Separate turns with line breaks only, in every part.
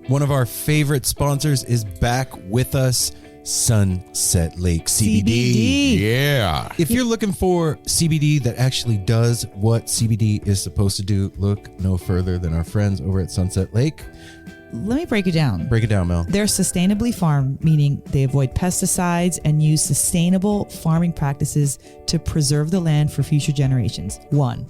One of our favorite sponsors is back with us, Sunset Lake CBD.
Yeah.
If you're looking for CBD that actually does what CBD is supposed to do, look no further than our friends over at Sunset Lake.
Let me break it down.
Break it down, Mel.
They're sustainably farmed, meaning they avoid pesticides and use sustainable farming practices to preserve the land for future generations. 1.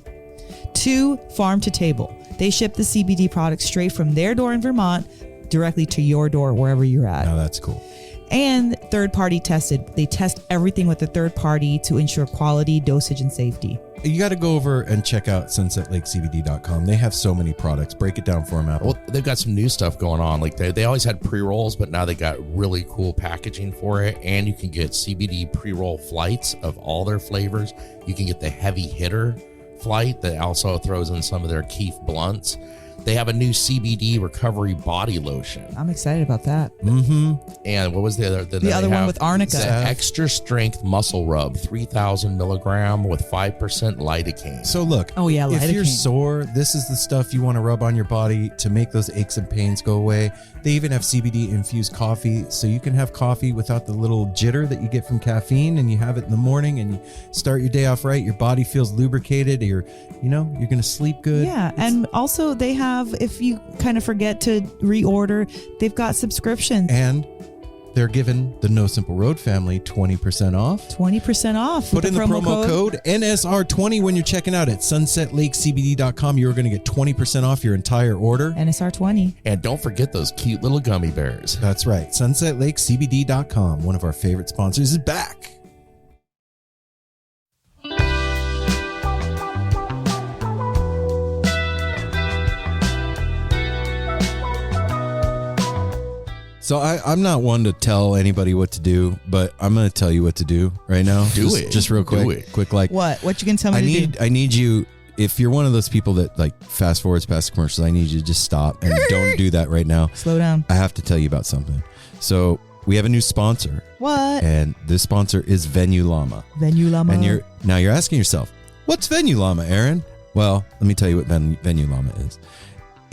2, farm to table. They ship the CBD products straight from their door in Vermont directly to your door wherever you're at.
Now that's cool.
And third party tested. They test everything with a third party to ensure quality, dosage, and safety.
You got to go over and check out sunsetlakecbd.com. They have so many products. Break it down for them, Apple.
Well, they've got some new stuff going on. Like they always had pre-rolls, but now they got really cool packaging for it. And you can get CBD pre-roll flights of all their flavors. You can get the heavy hitter flight that also throws in some of their Keef blunts. They have a new CBD recovery body lotion.
I'm excited about that.
Mm-hmm.
And what was the other?
The other one with arnica.
The extra strength muscle rub, 3,000 milligram with 5% lidocaine.
So look,
Oh, yeah,
if you're
lidocaine.
sore, this is the stuff you want to rub on your body to make those aches and pains go away. They even have CBD infused coffee, so you can have coffee without the little jitter that you get from caffeine, and you have it in the morning and you start your day off right. Your body feels lubricated. You're going to sleep good.
Yeah, and also they have, if you kind of forget to reorder, they've got subscriptions.
And they're giving the No Simple Road family 20% off.
20% off.
Put
with
in the promo code NSR20 when you're checking out at sunsetlakecbd.com. You're going to get 20% off your entire order.
NSR20.
And don't forget those cute little gummy bears.
That's right. sunsetlakecbd.com, one of our favorite sponsors, is back. So I'm not one to tell anybody what to do, but I'm going to tell you what to do right now. Just real quick.
Do it.
Quick, like
What you can tell me to do?
I need you, if you're one of those people that like fast forwards past commercials, I need you to just stop and don't do that right now.
Slow down.
I have to tell you about something. So we have a new sponsor.
What?
And this sponsor is Venue Llama.
Venue Llama.
And you're asking yourself, what's Venue Llama, Aaron? Well, let me tell you what Venue Llama is.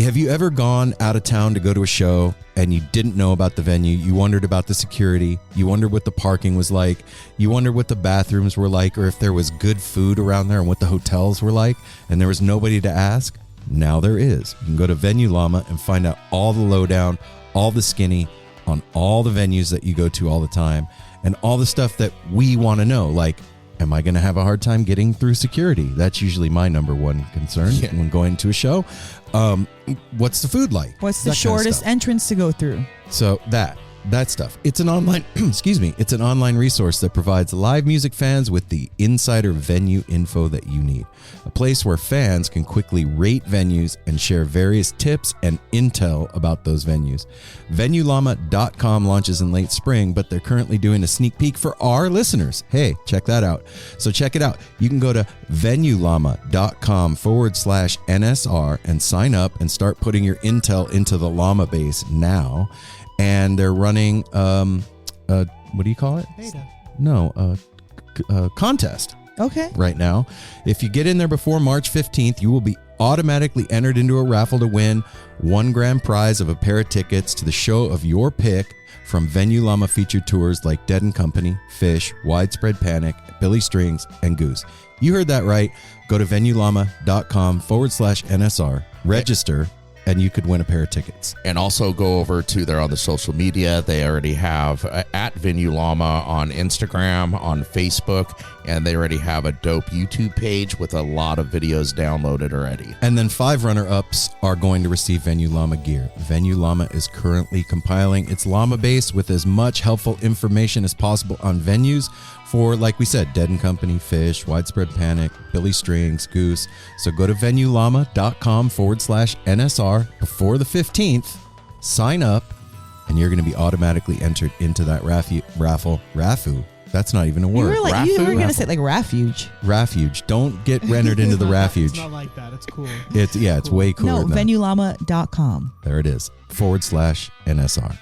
Have you ever gone out of town to go to a show and you didn't know about the venue? You wondered about the security. You wondered what the parking was like. You wondered what the bathrooms were like, or if there was good food around there and what the hotels were like, and there was nobody to ask? Now there is. You can go to Venue Llama and find out all the lowdown, all the skinny on all the venues that you go to all the time, and all the stuff that we want to know, like, am I going to have a hard time getting through security? That's usually my number one concern when going to a show. What's the food like?
What's the shortest entrance to go through?
So that stuff. It's an online, it's an online resource that provides live music fans with the insider venue info that you need. A place where fans can quickly rate venues and share various tips and intel about those venues. VenueLlama.com launches in late spring, but they're currently doing a sneak peek for our listeners. Hey, check that out. So check it out. You can go to VenueLlama.com/NSR and sign up and start putting your intel into the Llama base now. And they're running, what do you call it?
Beta.
No, contest.
Okay.
Right now. If you get in there before March 15th, you will be automatically entered into a raffle to win one grand prize of a pair of tickets to the show of your pick from Venue Llama featured tours like Dead & Company, Phish, Widespread Panic, Billy Strings, and Goose. You heard that right. Go to VenueLlama.com/NSR, register, and you could win a pair of tickets.
And also go over to their on the social media. They already have at Venue Llama on Instagram, on Facebook, and they already have a dope YouTube page with a lot of videos downloaded already.
And then 5 runner-ups are going to receive Venue Llama gear. Venue Llama is currently compiling its Llama base with as much helpful information as possible on venues for, like we said, Dead & Company, Phish, Widespread Panic, Billy Strings, Goose. So go to VenueLlama.com/NSR before the 15th, sign up, and you're going to be automatically entered into that raffle. That's not even a word.
You were going to say like refuge.
Refuge. Don't get entered into the refuge.
It's not like that. It's cool.
It's way cooler.
No, VenueLlama.com.
There it is. /NSR.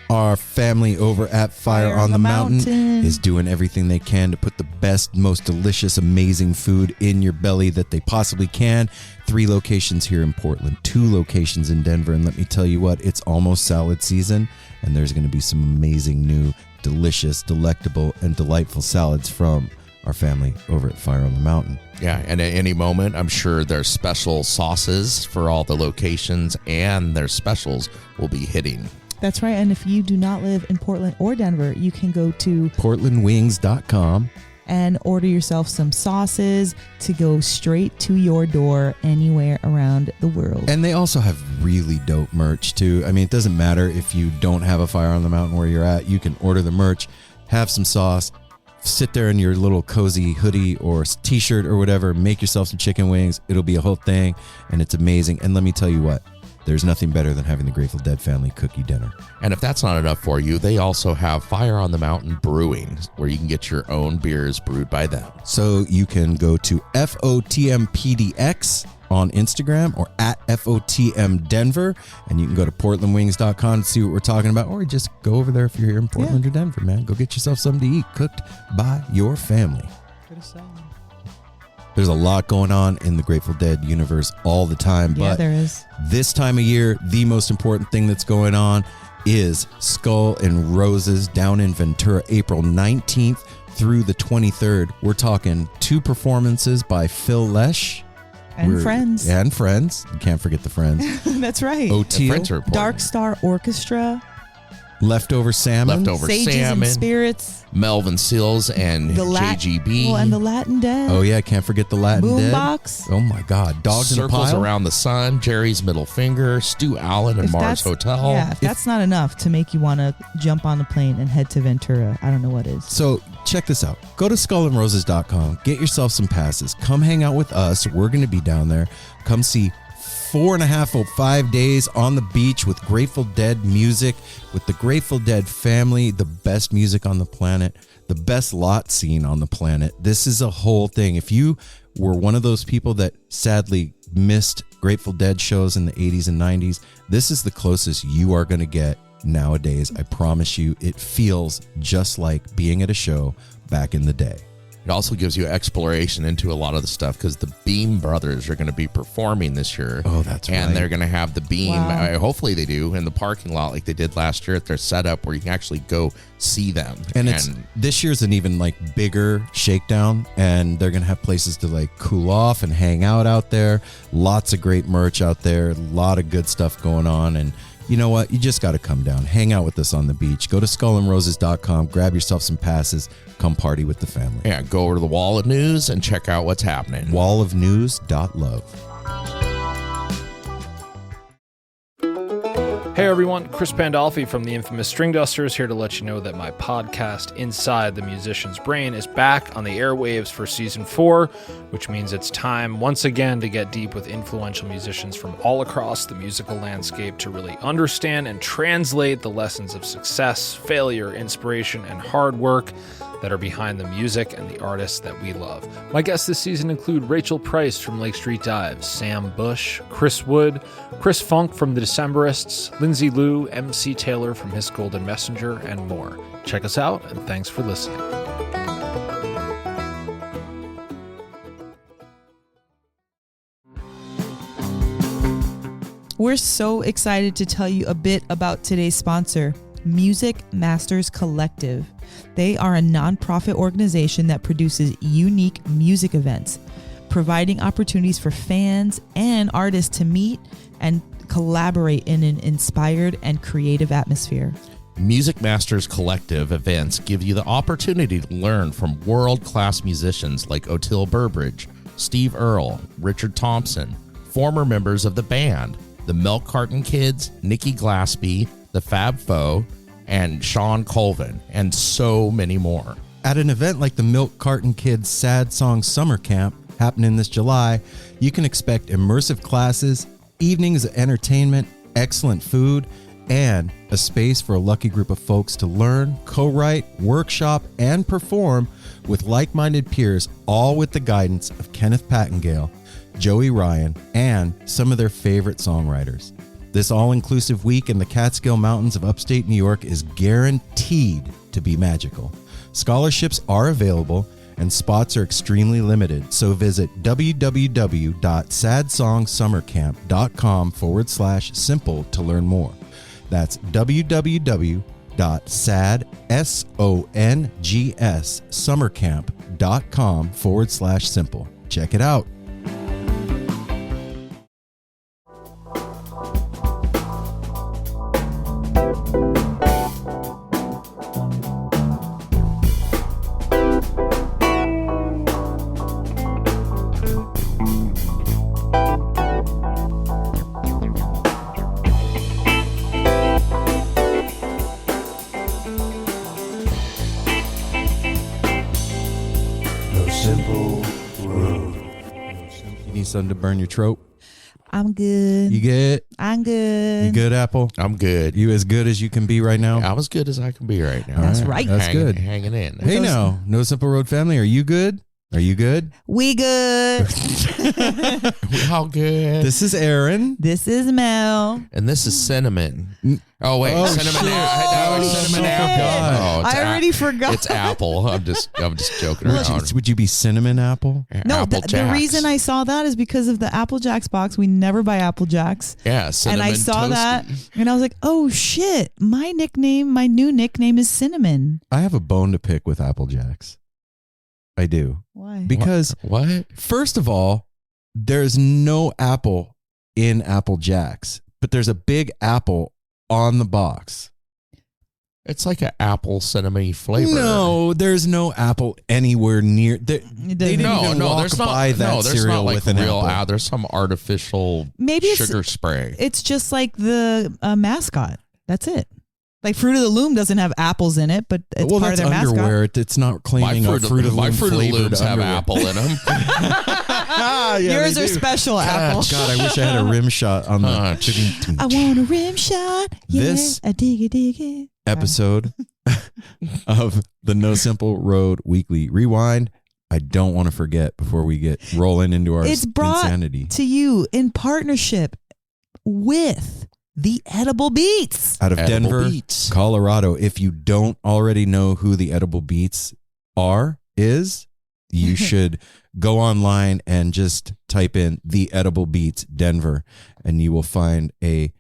Our family over at Fire on the Mountain is doing everything they can to put the best, most delicious, amazing food in your belly that they possibly can. 3 locations here in Portland, 2 locations in Denver. And let me tell you what, it's almost salad season, and there's going to be some amazing new, delicious, delectable, and delightful salads from our family over at Fire on the Mountain.
Yeah, and at any moment, I'm sure there's special sauces for all the locations, and their specials will be hitting.
That's right. And if you do not live in Portland or Denver, you can go to
portlandwings.com
and order yourself some sauces to go straight to your door anywhere around the world.
And they also have really dope merch too. I mean, it doesn't matter if you don't have a Fire on the Mountain where you're at. You can order the merch, have some sauce, sit there in your little cozy hoodie or t-shirt or whatever, make yourself some chicken wings. It'll be a whole thing, and it's amazing. And let me tell you what, there's nothing better than having the Grateful Dead family cook you dinner.
And if that's not enough for you, they also have Fire on the Mountain Brewing, where you can get your own beers brewed by them.
So you can go to FOTMPDX on Instagram or at FOTM Denver, and you can go to portlandwings.com to see what we're talking about, or just go over there if you're here in Portland or Denver, man. Go get yourself something to eat, cooked by your family. There's a lot going on in the Grateful Dead universe all the time, but
there is.
This time of year, the most important thing that's going on is Skull and Roses down in Ventura, April 19th through the 23rd. We're talking 2 performances by Phil Lesh.
And friends.
And friends. You can't forget the friends.
That's right.
Oteil,
Dark Star Orchestra.
Leftover Salmon.
Sages and Spirits.
Melvin Seals and JGB.
Oh, and the Latin Dead.
Oh, yeah. Can't forget the Latin Dead.
Boombox.
Oh, my God. Dogs in a Pile.
Circles Around the Sun, Jerry's Middle Finger, Stu Allen and Mars Hotel.
Yeah, if that's not enough to make you want to jump on the plane and head to Ventura, I don't know what is.
So check this out. Go to skullandroses.com. Get yourself some passes. Come hang out with us. We're going to be down there. Come see 4.5 or 5 days on the beach with Grateful Dead music, with the Grateful Dead family, the best music on the planet, the best lot scene on the planet. This is a whole thing. If you were one of those people that sadly missed Grateful Dead shows in the 80s and 90s, this is the closest you are going to get nowadays. I promise you, it feels just like being at a show back in the day.
It also gives you exploration into a lot of the stuff because the Beam Brothers are going to be performing this year.
Oh, that's right.
And they're going to have the Beam,
Wow.
Hopefully they do, in the parking lot like they did last year at their setup where you can actually go see them.
And it's this year's an even like bigger shakedown, and they're going to have places to like cool off and hang out there. Lots of great merch out there, a lot of good stuff going on. And you know what? You just got to come down, hang out with us on the beach. Go to skullandroses.com, grab yourself some passes, come party with the family.
Yeah, go over to the Wall of News and check out what's happening.
wallofnews.love.
Hey everyone, Chris Pandolfi from the infamous String Dusters here to let you know that my podcast, Inside the Musician's Brain, is back on the airwaves for season 4, which means it's time once again to get deep with influential musicians from all across the musical landscape to really understand and translate the lessons of success, failure, inspiration, and hard work that are behind the music and the artists that we love. My guests this season include Rachel Price from Lake Street Dives, Sam Bush, Chris Wood, Chris Funk from The Decemberists, Lindsay Liu, MC Taylor from His Golden Messenger, and more. Check us out, and thanks for listening.
We're so excited to tell you a bit about today's sponsor, Music Masters Collective. They are a nonprofit organization that produces unique music events, providing opportunities for fans and artists to meet and collaborate in an inspired and creative atmosphere.
Music Masters Collective events give you the opportunity to learn from world-class musicians like Oteil Burbridge, Steve Earle, Richard Thompson, former members of the band, the Milk Carton Kids, Nikki Glaspie, the Fab Four, and Sean Colvin, and so many more.
At an event like the Milk Carton Kids Sad Song Summer Camp happening this July, you can expect immersive classes, evenings of entertainment, excellent food, and a space for a lucky group of folks to learn, co-write, workshop, and perform with like-minded peers, all with the guidance of Kenneth Pattengale, Joey Ryan, and some of their favorite songwriters. This all-inclusive week in the Catskill Mountains of upstate New York is guaranteed to be magical. Scholarships are available and spots are extremely limited, so visit www.sadsongssummercamp.com/simple to learn more. That's www.sadsongssummercamp.com/simple. Check it out. Something to burn your throat.
I'm good.
You good?
I'm good.
You good, Apple?
I'm good.
You as good as you can be right now?
I'm as good as I can be right now.
That's right.
That's good.
Hanging in.
Hey now, No Simple Road family, are you good? Are you good?
We good.
We all good.
This is Aaron.
This is Mel.
And this is cinnamon. Oh wait,
Oh,
cinnamon.
shit.
Cinnamon
I
apple.
I already forgot.
It's apple. I'm just joking around.
Would you be cinnamon apple?
No,
Apple
the
Jacks.
reason I saw that is because of the Apple Jacks box. We never buy Apple Jacks.
Yeah, cinnamon
And I saw
toasty.
that and I was like, oh shit, my new nickname is Cinnamon.
I have a bone to pick with Apple Jacks. I do.
Why?
Because
What?
first of all, there's no apple in Apple Jacks, but there's a big apple on the box.
It's like an apple cinnamon flavor.
No, there's no apple anywhere near. They didn't even walk
there's not.
by that
There's
cereal
not like
with an
real
apple.
There's some artificial
Maybe it's-
sugar spray.
It's just like the mascot. That's it. Like Fruit of the Loom doesn't have apples in it, but it's
Well,
part of
that's
their
underwear.
mascot.
It's not claiming a Fruit of
my
Loom
Fruit of the
flavored
Looms have
underwear.
apple in them.
Ah, yeah,
Yours
they
are
do.
special apple.
God, I wish I had a rim shot on the
I want a rim shot. Yeah,
This
I dig it.
episode of the No Simple Road Weekly Rewind. I don't want to forget before we get rolling into our
It's brought
insanity.
to you in partnership with the Edible Beats.
Out of
Edible
Denver,
Beats.
Colorado. If you don't already know who the Edible Beats is, you should go online and just type in the Edible Beats Denver, and you will find a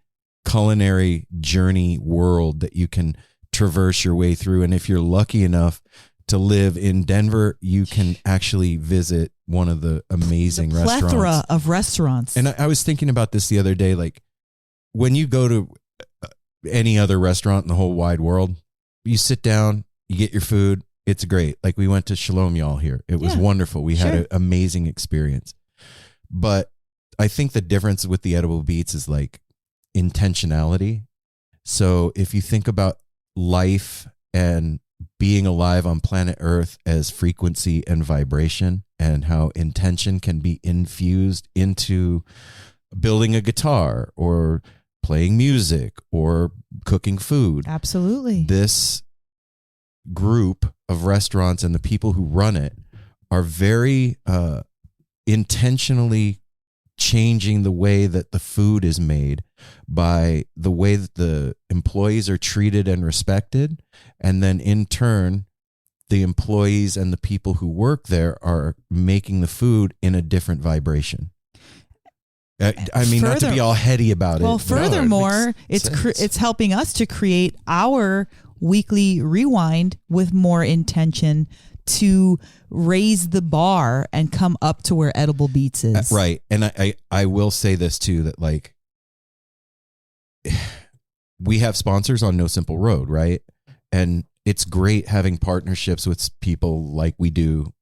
culinary journey world that you can traverse your way through. And if you're lucky enough to live in Denver, you can actually visit one of the amazing
Plethora
restaurants.
of restaurants.
And I was thinking about this the other day, like when you go to any other restaurant in the whole wide world, you sit down, you get your food. It's great. Like we went to Shalom Y'all here. It was
Yeah,
wonderful. We had
sure.
an amazing experience. But I think the difference with the Edible Beats is like intentionality. So if you think about life and being alive on planet Earth as frequency and vibration, and how intention can be infused into building a guitar or playing music or cooking food.
Absolutely.
This group of restaurants and the people who run it are very intentionally changing the way that the food is made by the way that the employees are treated and respected. And then in turn, the employees and the people who work there are making the food in a different vibration. I mean, not to be all heady about it.
Well,
but-
furthermore,
makes sense.
it's helping us to create our weekly rewind with more intention to raise the bar and come up to where Edible Beats is.
Right. And I will say this too, that like we have sponsors on No Simple Road, right? And it's great having partnerships with people like we do.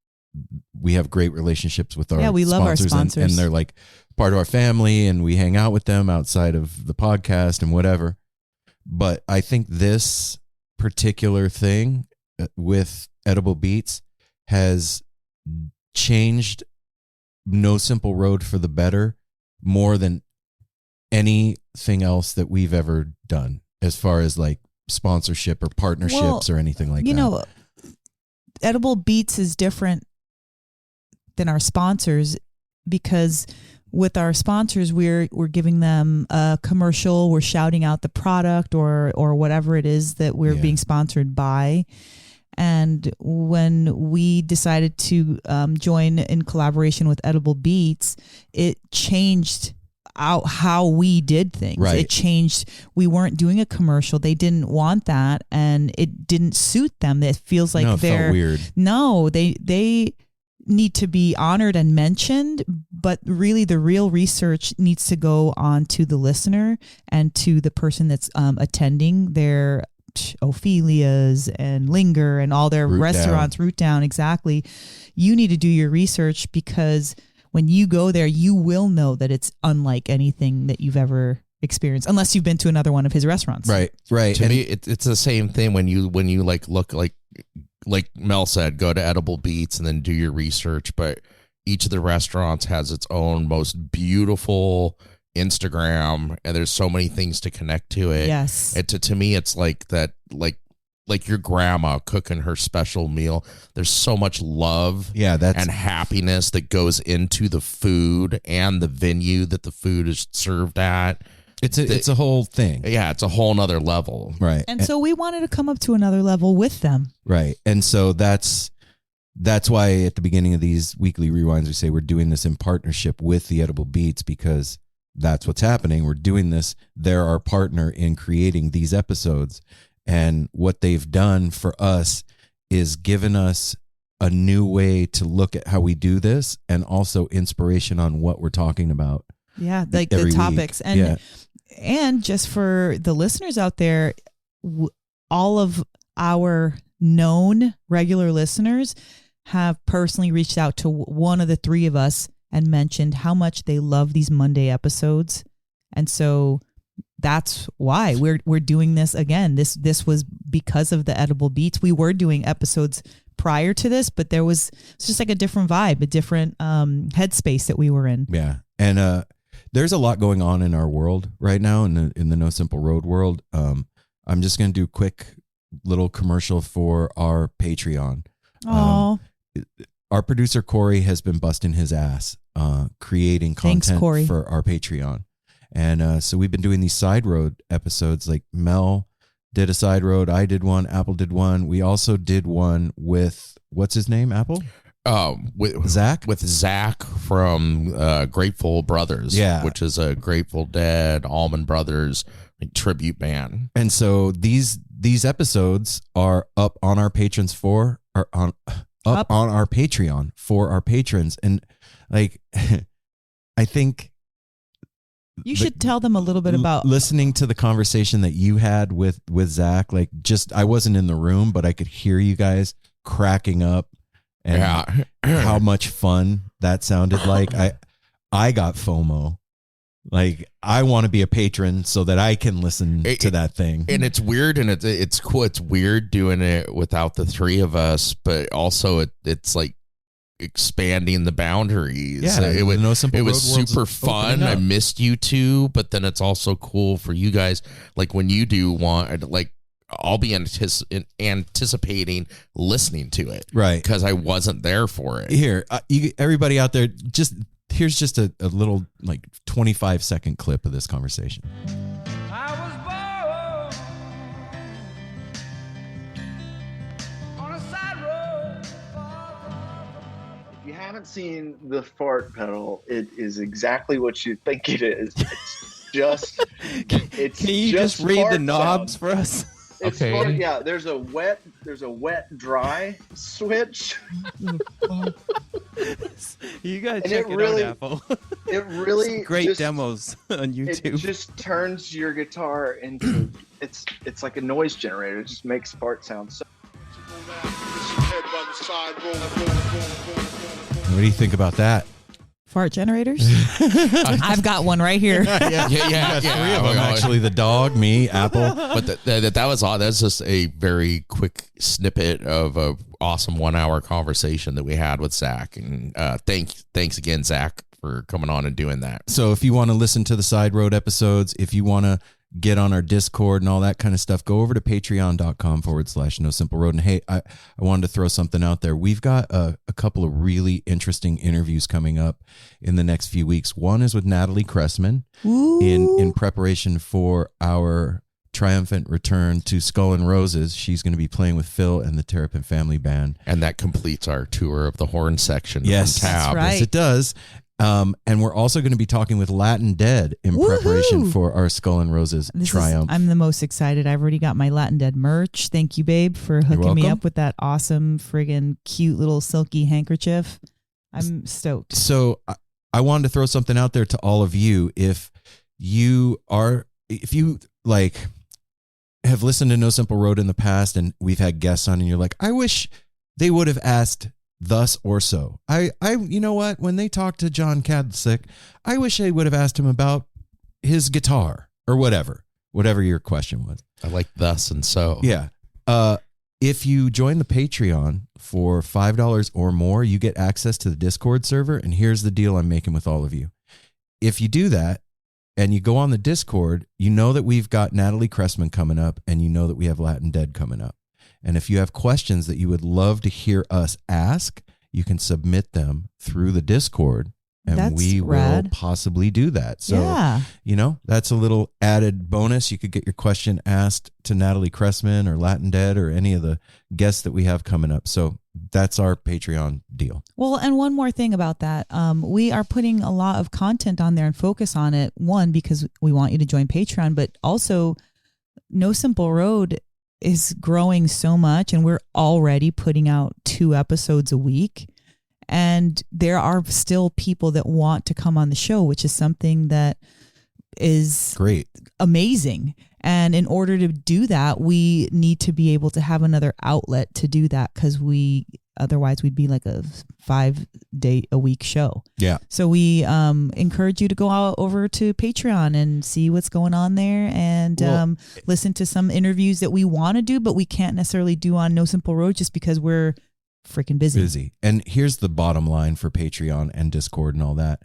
We have great relationships with our
we love our sponsors.
and they're like part of our family, and we hang out with them outside of the podcast and whatever. But I think this particular thing with Edible Beats has changed No Simple Road for the better more than anything else that we've ever done as far as like sponsorship or partnerships or anything like that.
You know, Edible Beats is different than our sponsors because with our sponsors, we're giving them a commercial, we're shouting out the product or whatever it is that we're being sponsored by. And when we decided to join in collaboration with Edible Beats, it changed out how we did things.
Right.
It changed. We weren't doing a commercial. They didn't want that, and it didn't suit them. It feels like
it felt weird.
No, they need to be honored and mentioned, but really the real research needs to go on to the listener and to the person that's attending their Ophelia's and Linger and all their restaurants, Root Down, exactly. You need to do your research, because when you go there, you will know that it's unlike anything that you've ever experienced, unless you've been to another one of his restaurants.
Right.
To me, it's the same thing when you like look like Mel said, go to Edible Beats and then do your research. But each of the restaurants has its own most beautiful Instagram, and there's so many things to connect to it.
Yes.
To me, it's like that, like your grandma cooking her special meal. There's so much love and happiness that goes into the food and the venue that the food is served at.
It's a whole thing.
Yeah, it's a whole nother level.
Right.
And so we wanted to come up to another level with them.
Right. And so that's why at the beginning of these weekly rewinds, we say we're doing this in partnership with the Edible Beats, because that's what's happening. We're doing this. They're our partner in creating these episodes. And what they've done for us is given us a new way to look at how we do this, and also inspiration on what we're talking about.
Yeah, like the topics.
Week.
And just for the listeners out there, all of our known regular listeners have personally reached out to one of the three of us and mentioned how much they love these Monday episodes. And so that's why we're doing this again. This was because of the Edible Beats. We were doing episodes prior to this, but it's just like a different vibe, a different headspace that we were in.
Yeah. And there's a lot going on in our world right now, in the No Simple Road world. I'm just going to do a quick little commercial for our Patreon. Our producer Corey has been busting his ass creating content for our Patreon. And so we've been doing these side road episodes. Like Mel did a side road, I did one, Apple did one. We also did one with, what's his name, Apple?
With
Zach?
With Zach from Grateful Brothers, which is a Grateful Dead, Allman Brothers tribute band.
And so these episodes are up on our patrons on our Patreon for our patrons. And like, I think
you should tell them a little bit about
listening to the conversation that you had with Zach. Like, just, I wasn't in the room, but I could hear you guys cracking up. And how much fun that sounded like. I got FOMO. Like, I want to be a patron so that I can listen to that thing.
And it's weird, and it's cool. It's weird doing it without the three of us, but also it's like expanding the boundaries.
Yeah,
it was super fun. I missed you too, but then it's also cool for you guys. Like when you do want, like, I'll be anticipating listening to it,
right? Because
I wasn't there for it.
Here, everybody out there, here's just a little like 25-second clip of this conversation.
I was born on a side road. If you haven't seen the fart pedal, it is exactly what you think it is. Can
you just read the knobs for us?
It's fun. Yeah, there's a wet dry switch.
You gotta check it out, Apple.
It really
great demos on YouTube.
It just turns your guitar into it's like a noise generator. It just makes fart sound.
What do you think about that?
Fart generators? I've got one right here.
Yeah.
Three of them, actually. The dog, me, Apple.
But that was all. That's just a very quick snippet of a awesome 1 hour conversation that we had with Zach. And thanks again, Zach, for coming on and doing that.
So if you want to listen to the Side Road episodes, if you want to get on our Discord and all that kind of stuff, go over to patreon.com/No Simple Road. And hey, I wanted to throw something out there. We've got a couple of really interesting interviews coming up in the next few weeks. One is with Natalie Cressman in preparation for our triumphant return to Skull and Roses. She's going to be playing with Phil and the Terrapin Family Band.
And that completes our tour of the horn section.
Yes,
from Tab.
that's right.
Yes, it does. And we're also going to be talking with Latin Dead in preparation for our Skull and Roses triumph.
I'm the most excited. I've already got my Latin Dead merch. Thank you, babe, for hooking me up with that awesome, friggin' cute little silky handkerchief. I'm stoked.
So I wanted to throw something out there to all of you. If you like have listened to No Simple Road in the past and we've had guests on and you're like, I wish they would have asked thus or so. You know what? When they talked to John Kadlec, I wish they would have asked him about his guitar or whatever your question was.
I like thus and so.
Yeah. If you join the Patreon for $5 or more, you get access to the Discord server. And here's the deal I'm making with all of you. If you do that and you go on the Discord, you know that we've got Natalie Cressman coming up and you know that we have Latin Dead coming up. And if you have questions that you would love to hear us ask, you can submit them through the Discord and
That's
we
rad.
will possibly do that. So, that's a little added bonus. You could get your question asked to Natalie Cressman or Latin Dead or any of the guests that we have coming up. So that's our Patreon deal.
Well, and one more thing about that. We are putting a lot of content on there and focus on it. One, because we want you to join Patreon, but also No Simple Road is growing so much and we're already putting out 2 episodes a week. And there are still people that want to come on the show, which is something that is
great,
amazing. And in order to do that, we need to be able to have another outlet to do that because otherwise we'd be like a 5-day-a-week show.
Yeah.
So we encourage you to go out over to Patreon and see what's going on there and listen to some interviews that we want to do, but we can't necessarily do on No Simple Road just because we're freaking busy.
And here's the bottom line for Patreon and Discord and all that.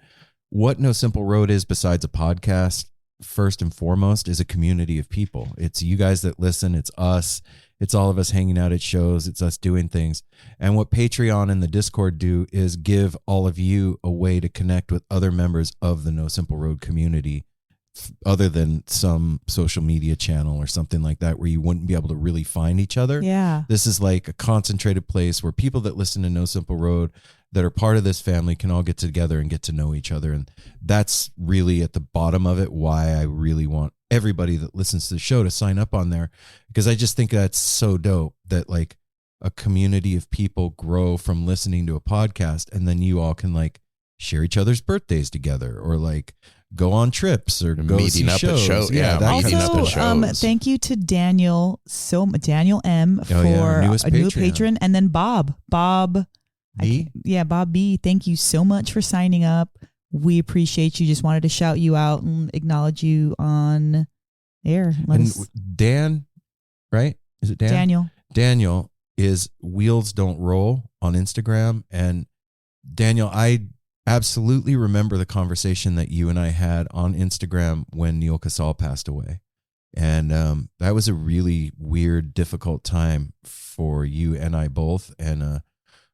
What No Simple Road is besides a podcast, first and foremost, is a community of people. It's you guys that listen. It's us. It's all of us hanging out at shows. It's us doing things. And what Patreon and the Discord do is give all of you a way to connect with other members of the No Simple Road community other than some social media channel or something like that where you wouldn't be able to really find each other.
Yeah.
This is like a concentrated place where people that listen to No Simple Road that are part of this family can all get together and get to know each other. And that's really at the bottom of it why I really want everybody that listens to the show to sign up on there, because I just think that's so dope that like a community of people grow from listening to a podcast and then you all can like share each other's birthdays together or like go on trips or go
meeting
see
up
shows.
at shows. Yeah,
that
meeting
kind
up
of
at
stuff.
shows.
Thank you to Daniel M for
our newest
a new
Patreon.
patron, and then Bob
B?
Bob B. Thank you so much for signing up. We appreciate you. Just wanted to shout you out and acknowledge you on air.
Dan, right? Is it Dan?
Daniel.
Daniel is Wheels Don't Roll on Instagram. And Daniel, I absolutely remember the conversation that you and I had on Instagram when Neil Casal passed away. And that was a really weird, difficult time for you and I both. And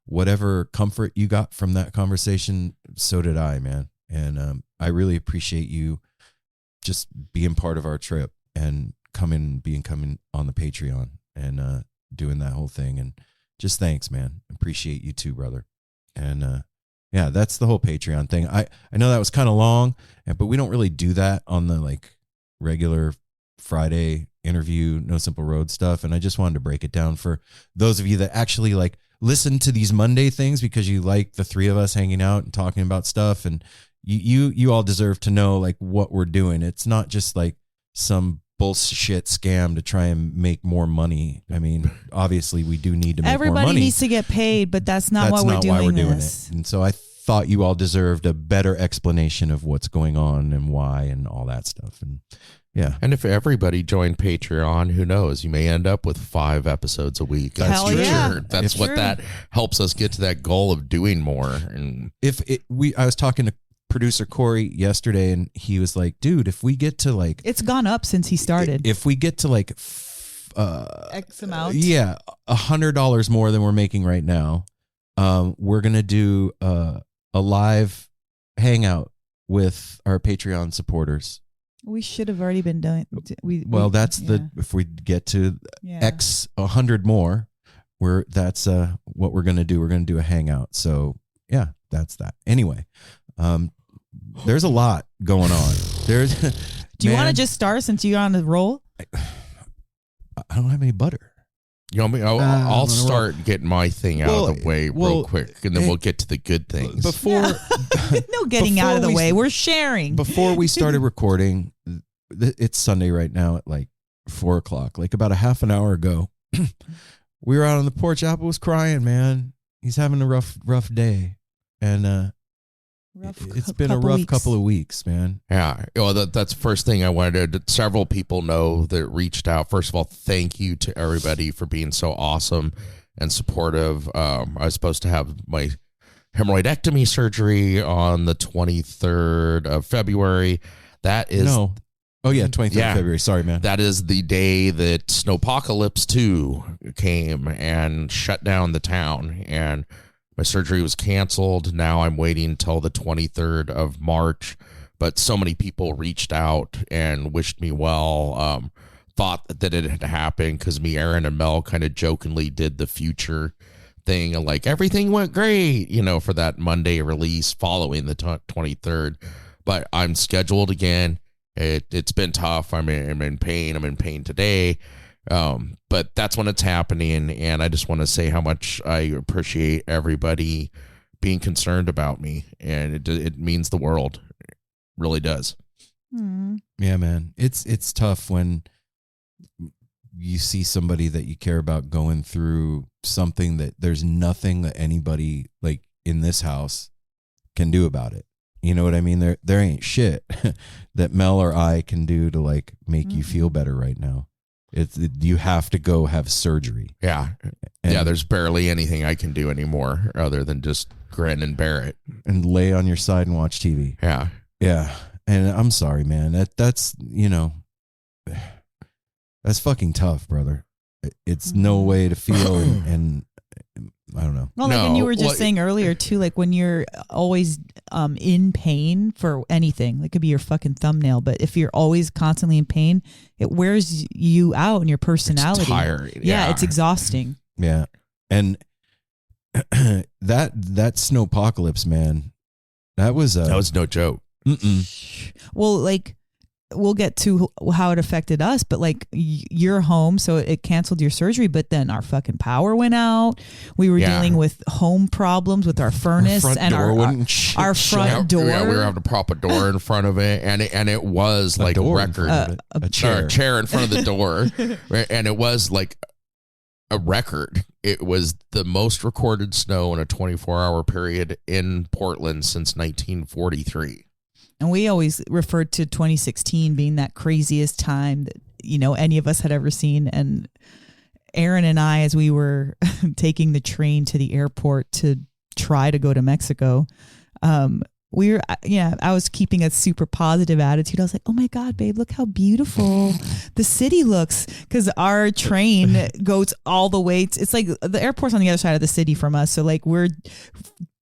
whatever comfort you got from that conversation, so did I, man. And I really appreciate you just being part of our trip and coming on the Patreon and doing that whole thing. And just thanks, man. Appreciate you too, brother. And yeah, that's the whole Patreon thing. I know that was kind of long, but we don't really do that on the like regular Friday interview, No Simple Road stuff. And I just wanted to break it down for those of you that actually like listen to these Monday things because you like the three of us hanging out and talking about stuff. And you all deserve to know like what we're doing. It's not just like some bullshit scam to try and make more money. I mean, obviously we do need to make more money.
Everybody needs to get paid, but that's not why we're doing
it. And so I thought you all deserved a better explanation of what's going on and why and all that stuff. And yeah.
And if everybody joined Patreon, who knows? You may end up with 5 episodes a week.
Hell yeah.
That's
It's
what
true.
that helps us get to that goal of doing more. And
I was talking to producer Corey yesterday, and he was like, dude, if we get to like,
It's gone up since he started.
if we get to like
X amount.
yeah, $100 more than we're making right now, we're gonna do a live hangout with our Patreon supporters.
We should have already been doing.
If we get to X 100 more, that's what we're gonna do. We're gonna do a hangout. So yeah, that's that. Anyway, there's a lot going on. There's.
Do you want to just start since you're on the roll?
I don't have any butter.
You know me? I'll start getting my thing out of the way real quick, and then we'll get to the good things.
No getting out of the way. We're sharing.
Before we started recording, it's Sunday right now at like 4:00. Like about a half an hour ago, we were out on the porch. Apple was crying, man. He's having a rough day, and it's been a rough couple of weeks, man.
Yeah. Well, that's the first thing I wanted to. Several people know that reached out. First of all, thank you to everybody for being so awesome and supportive. I was supposed to have my hemorrhoidectomy surgery on the 23rd of February. That is...
No. Oh, yeah, 23rd of February. Sorry, man.
That is the day that Snowpocalypse 2 came and shut down the town, and my surgery was canceled. Now I'm waiting till the 23rd of March, but so many people reached out and wished me well, thought that it had happened because me, Aaron, and Mel kind of jokingly did the future thing and like everything went great, for that Monday release following the 23rd. But I'm scheduled again. It's been tough. I'm in pain. I'm in pain today. But that's when it's happening. And I just want to say how much I appreciate everybody being concerned about me. And it means the world. It really does.
Yeah, man. It's tough when you see somebody that you care about going through something that there's nothing that anybody like in this house can do about it. You know what I mean? There ain't shit that Mel or I can do to like make you feel better right now. You have to go have surgery.
Yeah. There's barely anything I can do anymore other than just grin and bear it.
And lay on your side and watch TV.
Yeah.
Yeah. And I'm sorry, man. That's fucking tough, brother. It's no way to feel and I don't know.
Well, and you were just saying earlier too, like when you're always in pain for anything, it could be your fucking thumbnail, but if you're always constantly in pain, it wears you out and your personality.
It's tiring.
Yeah, it's exhausting.
Yeah. And that snowpocalypse, man, that was
no joke.
Well, like we'll get to how it affected us, but like you're home, so it canceled your surgery, but then our fucking power went out. We were dealing with home problems with our furnace and our front door.
Yeah, we were having to prop a door in front of it, and it was like a record.
A chair
in front of the door, and it was like a record. It was the most recorded snow in a 24-hour period in Portland since 1943.
And we always referred to 2016 being that craziest time that, any of us had ever seen. And Aaron and I, as we were taking the train to the airport to try to go to Mexico, I was keeping a super positive attitude. I was like, oh my God, babe, look how beautiful the city looks. Because our train goes all the way. It's like the airport's on the other side of the city from us. So like we're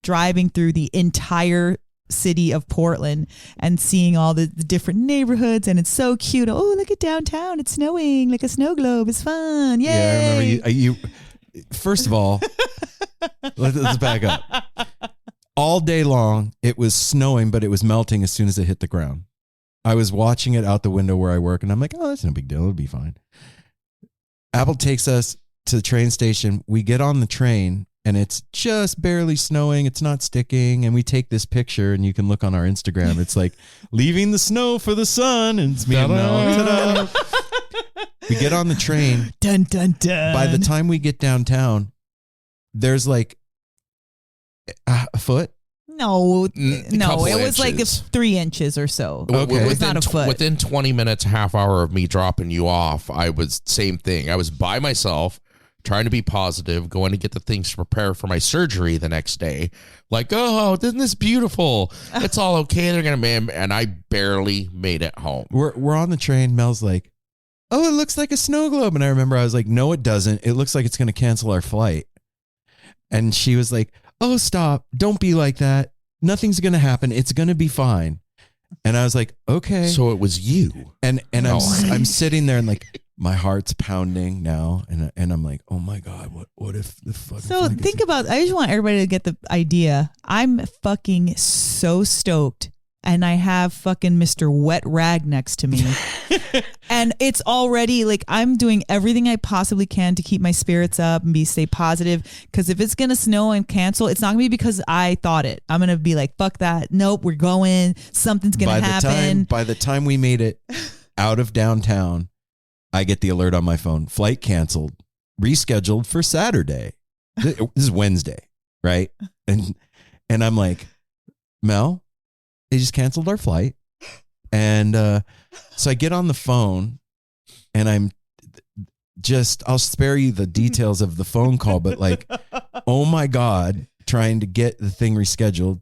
driving through the entire city of Portland and seeing all the different neighborhoods, and it's so cute. Oh, look at downtown, it's snowing like a snow globe. It's fun. Yay.
Yeah, I remember you first of all, let's back up. All day long it was snowing, but it was melting as soon as it hit the ground. I was watching it out the window where I work, and I'm like, oh, that's no big deal, it'll be fine. Apple takes us to the train station. We get on the train and it's just barely snowing. It's not sticking. And we take this picture, and you can look on our Instagram. It's like leaving the snow for the sun. And it's me and Mel. We get on the train.
Dun, dun, dun.
By the time we get downtown, there's like a foot.
No, it was
inches.
like 3 inches or so.
Okay.
It's not a foot.
Within 20 minutes, half hour of me dropping you off, I was same thing. I was by myself. trying to be positive, going to get the things to prepare for my surgery the next day. Like, oh, isn't this beautiful? It's all okay. They're going to, and I barely made it home.
We're on the train. Mel's like, oh, it looks like a snow globe. And I remember I was like, no, it doesn't. It looks like it's going to cancel our flight. And she was like, oh, stop. Don't be like that. Nothing's going to happen. It's going to be fine. And I was like, okay.
So it was you.
And I'm sitting there and like my heart's pounding now. And I'm like, oh my God, what if the fucking
So think about, I just want everybody to get the idea. I'm fucking so stoked. And I have fucking Mr. Wet Rag next to me. And it's already like I'm doing everything I possibly can to keep my spirits up and stay positive. Because if it's going to snow and cancel, it's not going to be because I thought it. I'm going to be like, fuck that. Nope, we're going. Something's going to happen.
By the time we made it out of downtown, I get the alert on my phone. Flight canceled, rescheduled for Saturday. This is Wednesday, right? And I'm like, Mel, they just canceled our flight. And so I get on the phone and I'll spare you the details of the phone call, but like, oh my God, trying to get the thing rescheduled.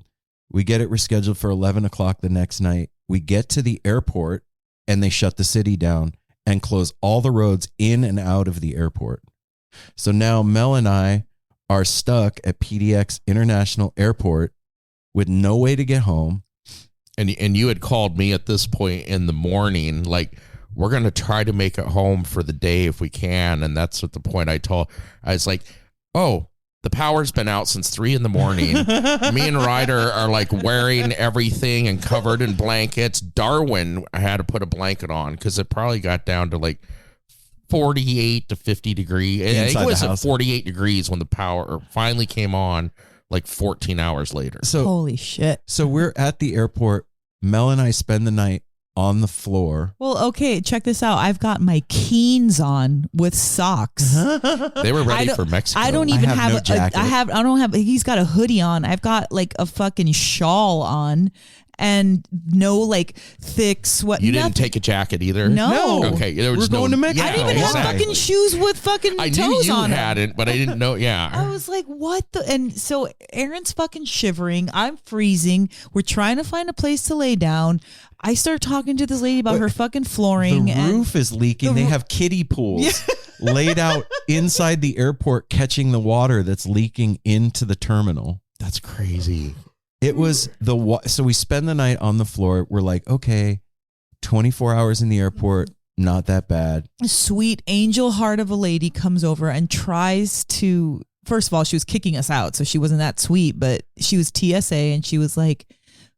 We get it rescheduled for 11 o'clock the next night. We get to the airport and they shut the city down and close all the roads in and out of the airport. So now Mel and I are stuck at PDX International Airport with no way to get home.
And you had called me at this point in the morning, like, we're going to try to make it home for the day if we can. And that's what the point I was like, oh, the power's been out since 3 a.m. Me and Ryder are like wearing everything and covered in blankets. Darwin, I had to put a blanket on because it probably got down to like 48 to 50 degrees. I think it was at 48 degrees when the power finally came on. Like 14 hours later.
So
holy shit.
So we're at the airport. Mel and I spend the night on the floor.
Well, okay, check this out. I've got my Keens on with socks.
They were ready for Mexico.
I don't even have
no jacket.
He's got a hoodie on. I've got like a fucking shawl on. And no like thick sweat.
You didn't take a jacket either?
No.
Okay.
We're going to Mexico.
I didn't even have fucking shoes with fucking toes on.
I knew you hadn't, but I didn't know. Yeah.
I was like, what the? And so Aaron's fucking shivering. I'm freezing. We're trying to find a place to lay down. I start talking to this lady about her fucking flooring.
The roof is leaking. They have kiddie pools laid out inside the airport catching the water that's leaking into the terminal.
That's crazy.
It was so we spend the night on the floor. We're like, okay, 24 hours in the airport, not that bad.
A sweet angel heart of a lady comes over and tries to, first of all, she was kicking us out, so she wasn't that sweet, but she was TSA and she was like,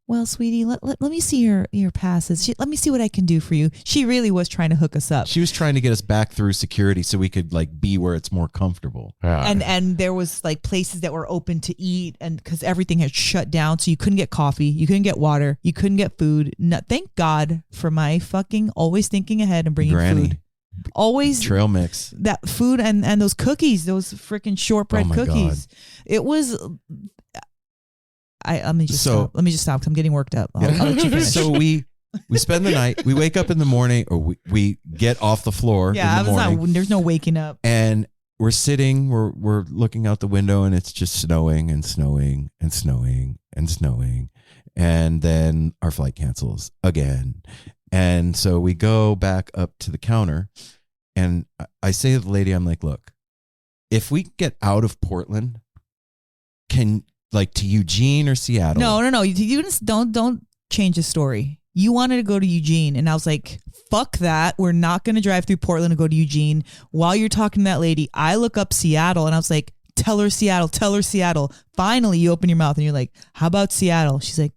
well, sweetie, let me see your passes. Let me see what I can do for you. She really was trying to hook us up.
She was trying to get us back through security so we could like be where it's more comfortable.
And there was like places that were open to eat, and because everything had shut down, so you couldn't get coffee, you couldn't get water, you couldn't get food. No, thank God for my fucking always thinking ahead and bringing food. Always
trail mix
that food and those cookies, those freaking shortbread cookies. God. It was. Let me just stop because I'm getting worked up. I'll let you finish.
So we spend the night. We wake up in the morning, or we get off the floor.
Yeah,
in the morning,
there's no waking up.
And we're sitting. We're looking out the window, and it's just snowing and snowing and snowing and snowing. And then our flight cancels again. And so we go back up to the counter, and I say to the lady, I'm like, look, if we get out of Portland, like to Eugene or Seattle?
No. You just don't change the story. You wanted to go to Eugene, and I was like, fuck that. We're not going to drive through Portland to go to Eugene. While you're talking to that lady, I look up Seattle, and I was like, tell her Seattle. Finally, you open your mouth, and you're like, how about Seattle? She's like,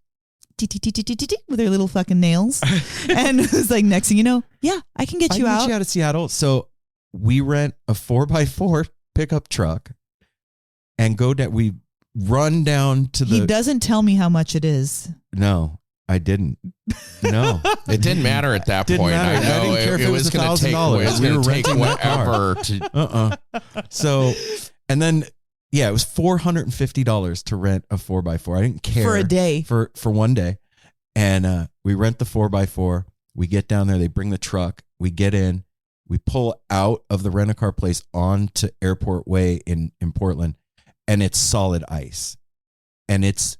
with her little fucking nails. And it was like, next thing you know, yeah, I can get you out.
Get you out of Seattle. So we rent a 4x4 pickup truck and go down. We run down to the.
He doesn't tell me how much it is.
No, I didn't. No,
it didn't matter at that point.
I didn't care if it was $1,000.
We were renting whatever.
So, and then it was $450 to rent a 4x4. I didn't care
for a day
for one day, and we rent the 4x4. We get down there. They bring the truck. We get in. We pull out of the rent-a-car place onto Airport Way in Portland, and it's solid ice. And it's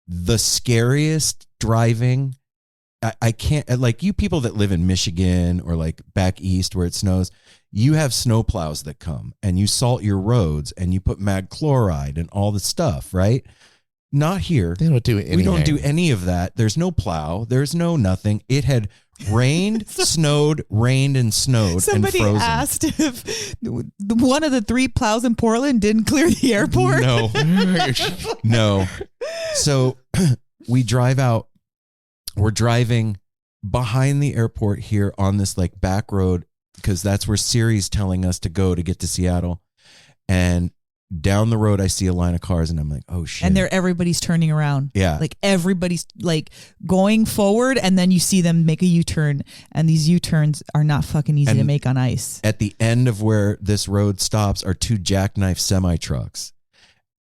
the scariest driving. I can't, like, you people that live in Michigan or like back east where it snows, you have snow plows that come and you salt your roads and you put mag chloride and all the stuff, right? Not here.
They don't do anything.
We don't do any of that. There's no plow. There's no nothing. It had rained, snowed, rained, and snowed.
Somebody
and frozen.
asked if one of the 3 plows in Portland didn't clear the airport.
No. No. So we drive out. We're driving behind the airport here on this like back road because that's where Siri's telling us to go to get to Seattle. And down the road, I see a line of cars and I'm like, oh shit.
And everybody's turning around.
Yeah.
Like everybody's like going forward and then you see them make a U-turn. And these U-turns are not fucking easy to make on ice.
At the end of where this road stops are 2 jackknife semi-trucks.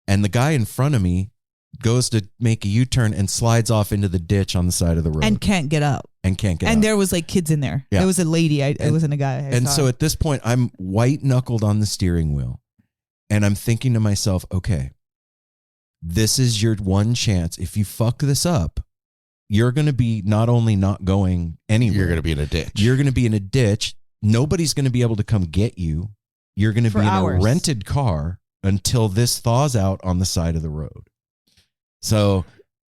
And the guy in front of me goes to make a U-turn and slides off into the ditch on the side of the road.
And can't get up.
And
there was like kids in there.
Yeah.
There was a lady. It wasn't a guy.
And so at this point, I'm white-knuckled on the steering wheel. And I'm thinking to myself, okay, this is your one chance. If you fuck this up, you're going to be not only not going anywhere.
You're going to be in a ditch.
You're going to be in a ditch. Nobody's going to be able to come get you. You're going to be in a rented car until this thaws out on the side of the road. So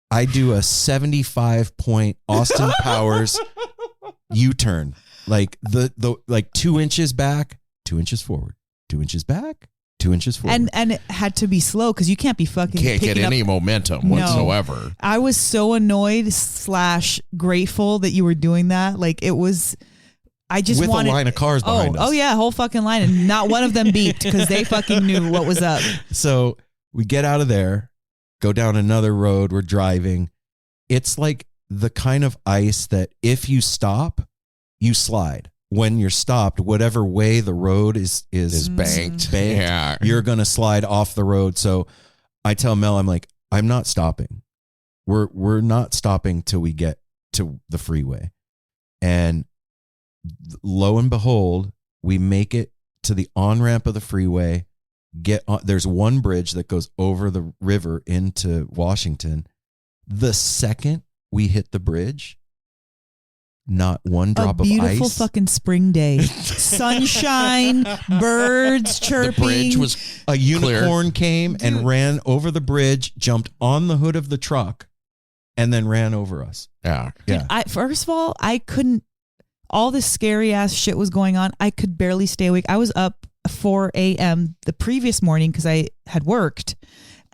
I do a 75-point Austin Powers U-turn, like the like 2 inches back, 2 inches forward, 2 inches back, 2 inches forward.
And it had to be slow because you can't be fucking
can't get any momentum whatsoever.
No. I was so annoyed / grateful that you were doing that. Like it was. I just wanted
a line of cars behind us.
Oh yeah, a whole fucking line, and not one of them beeped because they fucking knew what was up.
So we get out of there. Go down another road. We're driving. It's like the kind of ice that if you stop, you slide. When you're stopped, whatever way the road is
banked,
yeah, you're going to slide off the road. So I tell Mel, I'm like, I'm not stopping. We're not stopping till we get to the freeway. And lo and behold, we make it to the on-ramp of the freeway. There's one bridge that goes over the river into Washington. The second we hit the bridge, not one drop of ice.
A beautiful fucking spring day. Sunshine, birds chirping.
The bridge was
a unicorn
clear.
Came and ran over the bridge, jumped on the hood of the truck, and then ran over us.
Yeah.
Yeah.
First of all, I couldn't, all this scary ass shit was going on. I could barely stay awake. I was up 4 a.m. the previous morning because I had worked.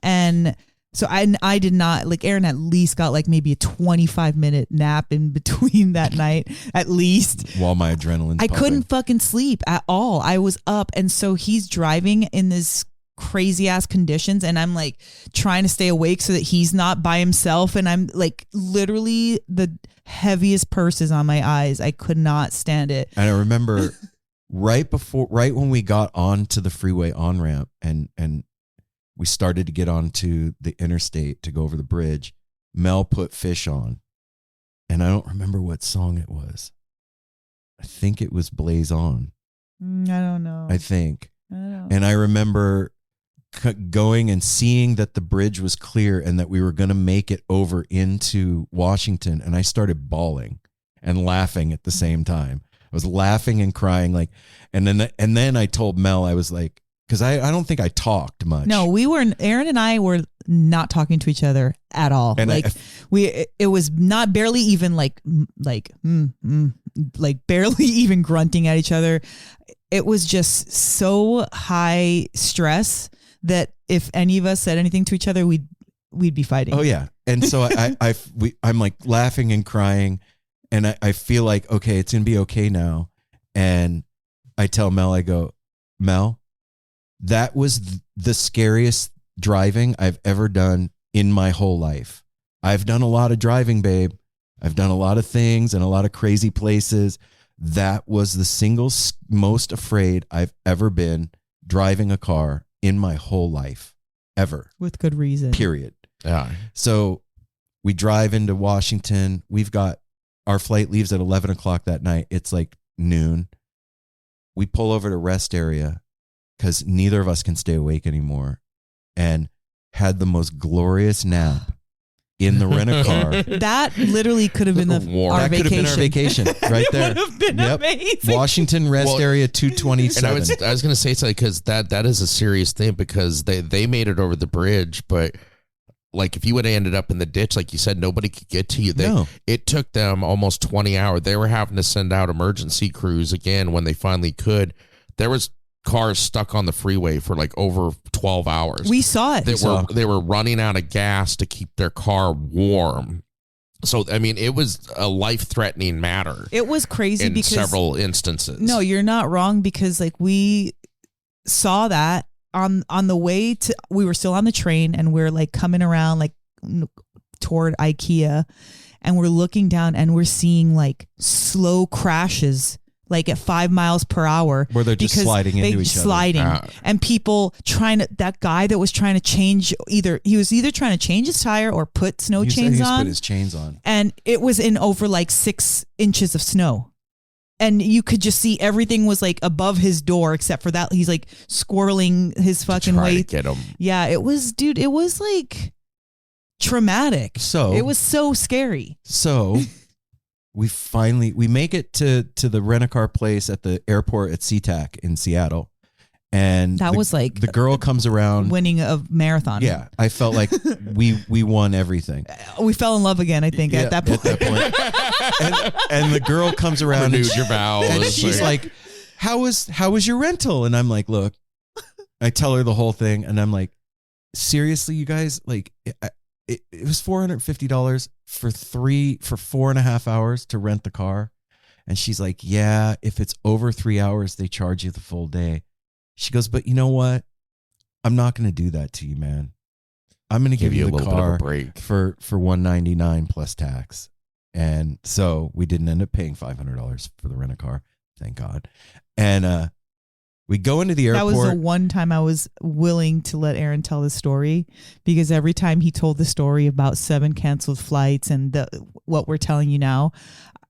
And so I did not, like Aaron at least got like maybe a 25-minute nap in between that night, at least.
While my adrenaline's
I
pumping.
couldn't fucking sleep at all. I was up. And so he's driving in this crazy ass conditions and I'm like trying to stay awake so that he's not by himself. And I'm like literally the heaviest purses on my eyes. I could not stand it.
And I remember right when we got onto the freeway on-ramp and we started to get onto the interstate to go over the bridge, Mel put Phish on. And I don't remember what song it was. I think it was Blaze On.
I don't know.
I think.
I don't know.
And I remember going and seeing that the bridge was clear and that we were going to make it over into Washington. And I started bawling and laughing at the same time. I was laughing and crying and then I told Mel, I was like, because I don't think I talked much.
No, Aaron and I were not talking to each other at all. And it was not barely even like barely even grunting at each other. It was just so high stress that if any of us said anything to each other, we'd be fighting.
Oh yeah. And so I'm like laughing and crying and I feel like, okay, it's going to be okay now. And I tell Mel, I go, Mel, that was the scariest driving I've ever done in my whole life. I've done a lot of driving, babe. I've done a lot of things and a lot of crazy places. That was the single most afraid I've ever been driving a car in my whole life, ever.
With good reason.
Period.
Yeah.
So we drive into Washington. Our flight leaves at 11 o'clock that night. It's like noon. we pull over to rest area because neither of us can stay awake anymore, and had the most glorious nap in the rent-a-car.
That literally could have been our
that
vacation.
could have been our vacation right there.
Would have been amazing.
Washington rest area 227.
And I was going to say something, because that is a serious thing, because they made it over the bridge, but like if you would have ended up in the ditch, like you said, nobody could get to you. It took them almost 20 hours. They were having to send out emergency crews again when they finally could. There was cars stuck on the freeway for like over 12 hours.
We saw it.
They were running out of gas to keep their car warm. So, I mean, it was a life-threatening matter.
It was crazy
in several instances.
No, you're not wrong, because like we saw that on the way to, we were still on the train, and we're like coming around like toward IKEA, and we're looking down and we're seeing like slow crashes like at 5 miles per hour,
where they're just sliding into each
other. And people that guy that was trying to change, he was either trying to change his tire or put snow chains on.
Put his chains on.
And it was in over like 6 inches of snow. And you could just see everything was like above his door, except for that he's like squirreling his fucking weight.
To get him.
Yeah, it was like traumatic.
So
it was so scary.
So we make it to the rent-a-car place at the airport at SeaTac in Seattle. And
that was like
the girl comes around
winning a marathon.
Yeah. I felt like we won everything.
We fell in love again, I think, at that point.
and the girl comes around
renewed your vows.
And she's like, how was your rental? And I'm like, look, I tell her the whole thing, and I'm like, seriously, you guys, like it was $450 for 4.5 hours to rent the car. And she's like, yeah, if it's over 3 hours, they charge you the full day. She goes, but you know what? I'm not going to do that to you, man. I'm going to give you the
little
car
bit of a break
for $199 plus tax. And so we didn't end up paying $500 for the rent-a-car. Thank God. And we go into the airport.
That was the one time I was willing to let Aaron tell the story, because every time he told the story about 7 canceled flights and what we're telling you now,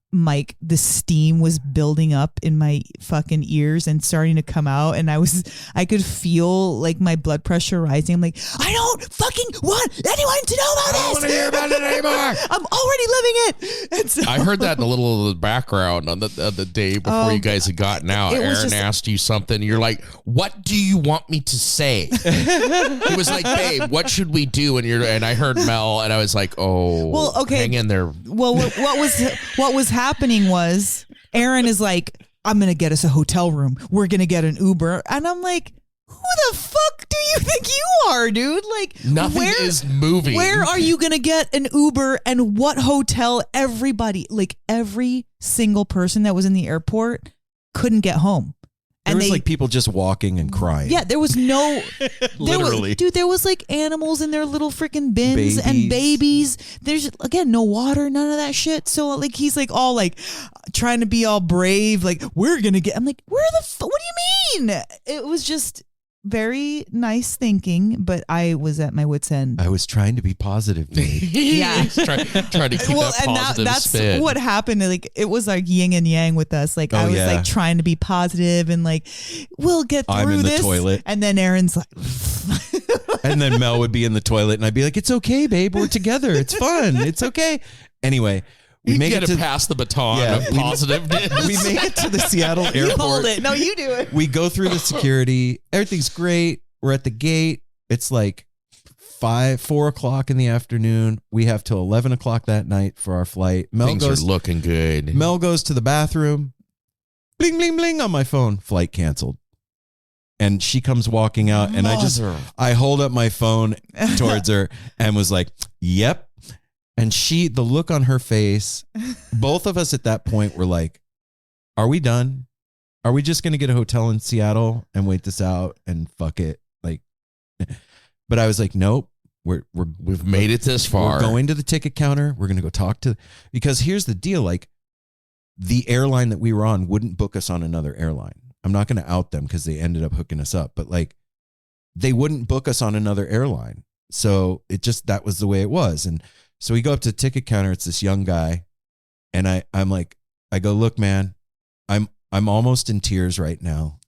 Mike, the steam was building up in my fucking ears and starting to come out, and I could feel like my blood pressure rising. I'm like, I don't fucking want anyone to know about this.
I don't want to hear about it anymore.
I'm already living it. And so,
I heard that in a little of the background on the day before you guys had gotten out. Aaron asked you something. You're like, what do you want me to say? He was like, babe, what should we do? And I heard Mel, and I was like, oh, well, okay, hang in there.
Well, what was happening was Aaron is like, I'm going to get us a hotel room. We're going to get an Uber. And I'm like, who the fuck do you think you are, dude? Like,
nothing is moving.
Where are you going to get an Uber, and what hotel? Everybody, like every single person that was in the airport couldn't get home.
There was like people just walking and crying.
Yeah, there was no...
Literally.
There was like animals in their little freaking bins and babies. There's, again, no water, none of that shit. So like he's like all like trying to be all brave, like, we're going to get... I'm like, what do you mean? It was just very nice thinking, but I was at my wit's end.
I was trying to be positive.
Yeah.
trying to keep that positive
that's
spin.
what happened. Like, it was like yin and yang with us. Like, I was like trying to be positive and like, we'll get through
I'm in
this.
the toilet.
And then Aaron's like...
And then Mel would be in the toilet, and I'd be like, it's okay, babe. We're together. It's fun. It's okay. Anyway...
We make it to pass the baton of positiveness.
We make it to the Seattle airport.
You hold it. No, you do it.
We go through the security. Everything's great. We're at the gate. It's like 4 o'clock in the afternoon. We have till 11 o'clock that night for our flight.
Things are looking good.
Mel goes to the bathroom. Bling, bling, bling on my phone. Flight canceled. And she comes walking out, and I hold up my phone towards her and was like, yep. And the look on her face, both of us at that point were like, are we done? Are we just going to get a hotel in Seattle and wait this out and fuck it? Like, but I was like, nope,
we've made it this far.
We're going to the ticket counter. We're going to go because here's the deal. Like, the airline that we were on wouldn't book us on another airline. I'm not going to out them because they ended up hooking us up, but like, they wouldn't book us on another airline. So that was the way it was. And so we go up to the ticket counter. It's this young guy. And I'm like, I go, look, man, I'm I'm almost in tears right now.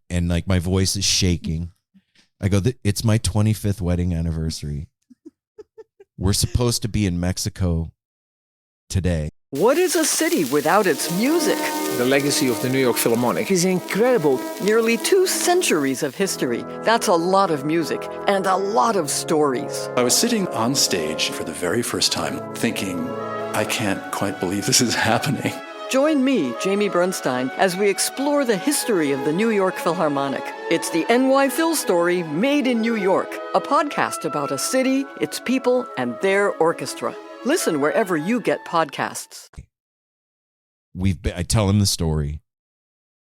And like my voice is shaking. I go, it's my 25th wedding anniversary. We're supposed to be in Mexico today.
What is a city without its music?
The legacy of the New York Philharmonic is incredible.
Nearly 2 centuries of history. That's a lot of music and a lot of stories.
I was sitting on stage for the very first time thinking, I can't quite believe this is happening.
Join me, Jamie Bernstein, as we explore the history of the New York Philharmonic. It's the NY Phil story made in New York, a podcast about a city, its people, and their orchestra. Listen wherever you get podcasts.
I tell him the story.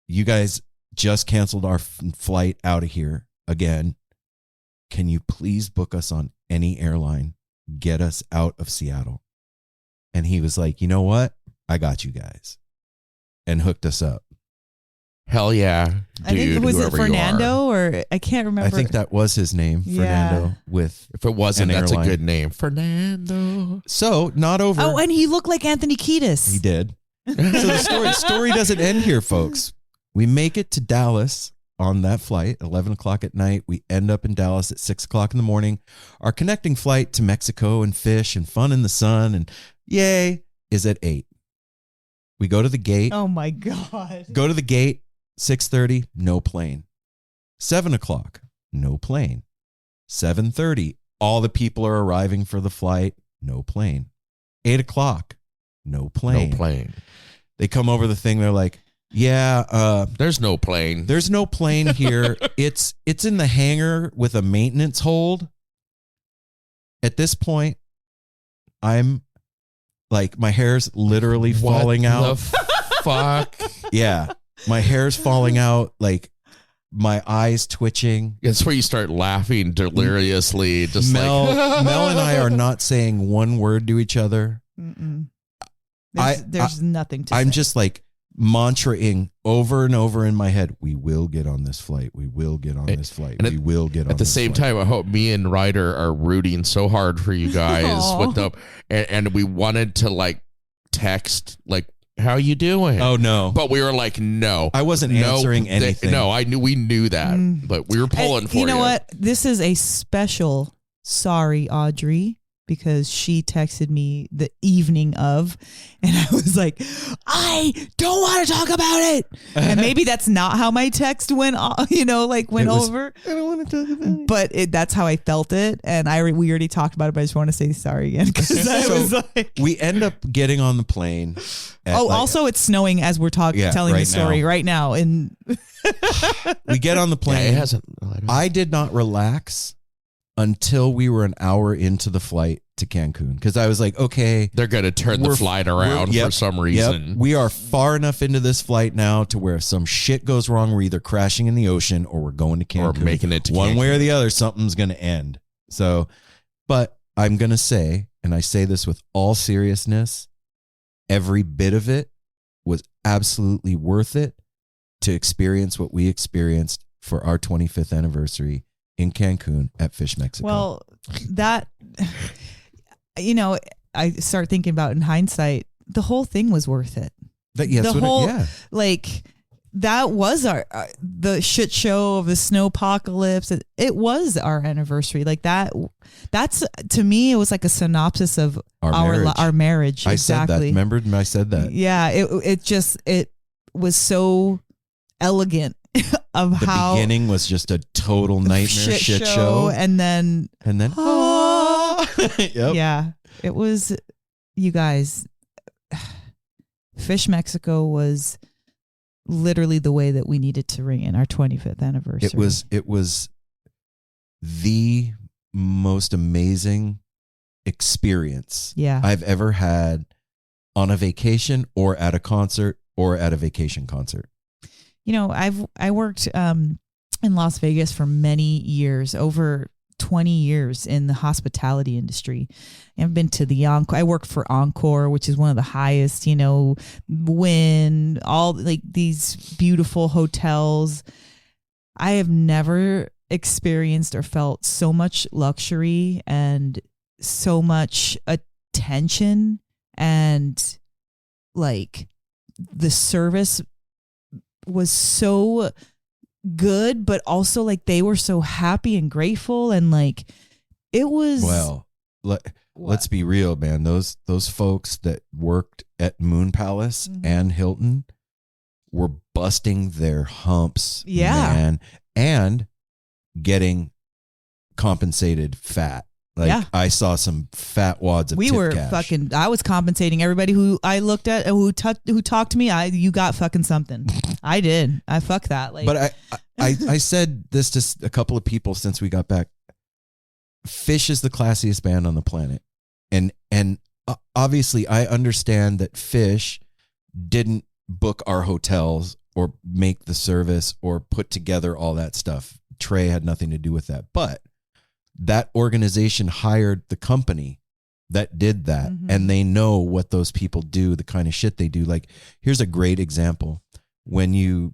You guys just canceled our flight out of here again. Can you please book us on any airline? Get us out of Seattle. And he was like, you know what? I got you guys. And hooked us up.
Hell yeah. Dude,
I think, was it Fernando or I can't remember.
I think that was his name, Fernando. With
if it wasn't, that's
airline.
A good name. Fernando.
So, not over.
Oh, and he looked like Anthony Kiedis.
He did. So the story doesn't end here, folks. We make it to Dallas on that flight, 11 o'clock at night. We end up in Dallas at 6 o'clock in the morning. Our connecting flight to Mexico and Phish and fun in the sun and yay is at 8. We go to the gate.
Oh my God.
Go to the gate, 6:30, no plane. 7 o'clock, no plane. 7:30, all the people are arriving for the flight, no plane. 8 o'clock, no plane.
No plane.
They come over the thing, they're like, yeah,
there's no plane.
There's no plane here. It's in the hangar with a maintenance hold. At this point, I'm like, my hair's literally falling out.
The fuck?
Yeah. My hair's falling out. Like, my eyes twitching.
It's where you start laughing deliriously. Just
Mel and I are not saying one word to each other.
There's nothing to say.
I'm just like mantraing over and over in my head, we will get on this flight. We will get on this flight. We will get on this flight.
At the same time, I hope me and Ryder are rooting so hard for you guys with them. And we wanted to like text, like, how you doing?
Oh, no.
But we were like, no.
I wasn't answering anything.
We knew that. But we were pulling for you.
You know what? This is a special sorry, Audrey, because she texted me the evening of, and I was like, I don't want to talk about it. And maybe that's not how my text went, over. I don't want to talk about it. But that's how I felt it. And we already talked about it, but I just want to say sorry again. Because I was like,
we end up getting on the plane.
Also it's snowing as we're telling the story right now. And
we get on the plane.
Yeah, it hasn't.
I did not relax until we were an hour into the flight to Cancun. Because I was like, okay.
They're going to turn the flight around for some reason.
Yep, we are far enough into this flight now to where if some shit goes wrong, we're either crashing in the ocean or we're going to Cancun.
Or making it to
One
Cancun.
way or the other, something's going to end. So, but I'm going to say, and I say this with all seriousness, every bit of it was absolutely worth it to experience what we experienced for our 25th anniversary in Cancun at Phish Mexico.
Well, that, I start thinking about in hindsight, the whole thing was worth it. That was the shit show of the snowpocalypse. It was our anniversary. Like that's to me, it was like a synopsis of our marriage.
I
exactly.
said that. Remember, I said that.
Yeah. It was so elegant of
the
how
beginning was just a total nightmare shit show.
And then
yep.
Yeah, it was, you guys, Phish Mexico was literally the way that we needed to ring in our 25th anniversary.
It was the most amazing experience I've ever had on a vacation or at a concert or at a vacation concert.
I worked in Las Vegas for many years, over 20 years in the hospitality industry. I've been to the Encore. I worked for Encore, which is one of the highest, Wynn, all like these beautiful hotels. I have never experienced or felt so much luxury and so much attention and like the service was so good, but also like they were so happy and grateful, and like it was.
Well, let's be real, man. Those folks that worked at Moon Palace and Hilton were busting their humps, man, and getting compensated fat. Like I saw some fat wads of tip cash.
I was compensating everybody who I looked at, who talked to me. You got fucking something. I did. I fuck that. Like,
but I said this to a couple of people since we got back. Phish is the classiest band on the planet. And obviously I understand that Phish didn't book our hotels or make the service or put together all that stuff. Trey had nothing to do with that. But that organization hired the company that did that, and they know what those people do, the kind of shit they do. Like, here's a great example. When you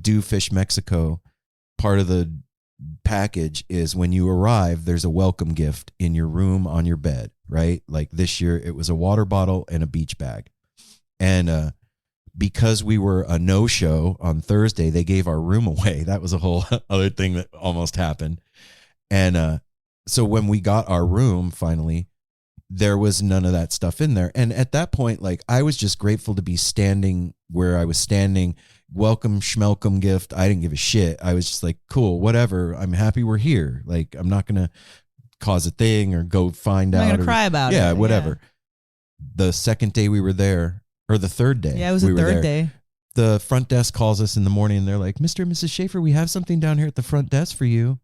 do Phish Mexico, part of the package is when you arrive, there's a welcome gift in your room on your bed, right? Like this year, it was a water bottle and a beach bag. And because we were a no-show on Thursday, they gave our room away. That was a whole other thing that almost happened. And so when we got our room finally, there was none of that stuff in there. And at that point, like, I was just grateful to be standing where I was standing. Welcome schmelcome gift. I didn't give a shit. I was just like, cool, whatever. I'm happy we're here. Like, I'm not going to cause a thing or go find out.
I'm not going to cry about it.
Yeah, whatever. The second day we were there, or the third day.
Yeah, it was the third day.
The front desk calls us in the morning and they're like, Mr. and Mrs. Schaefer, we have something down here at the front desk for you.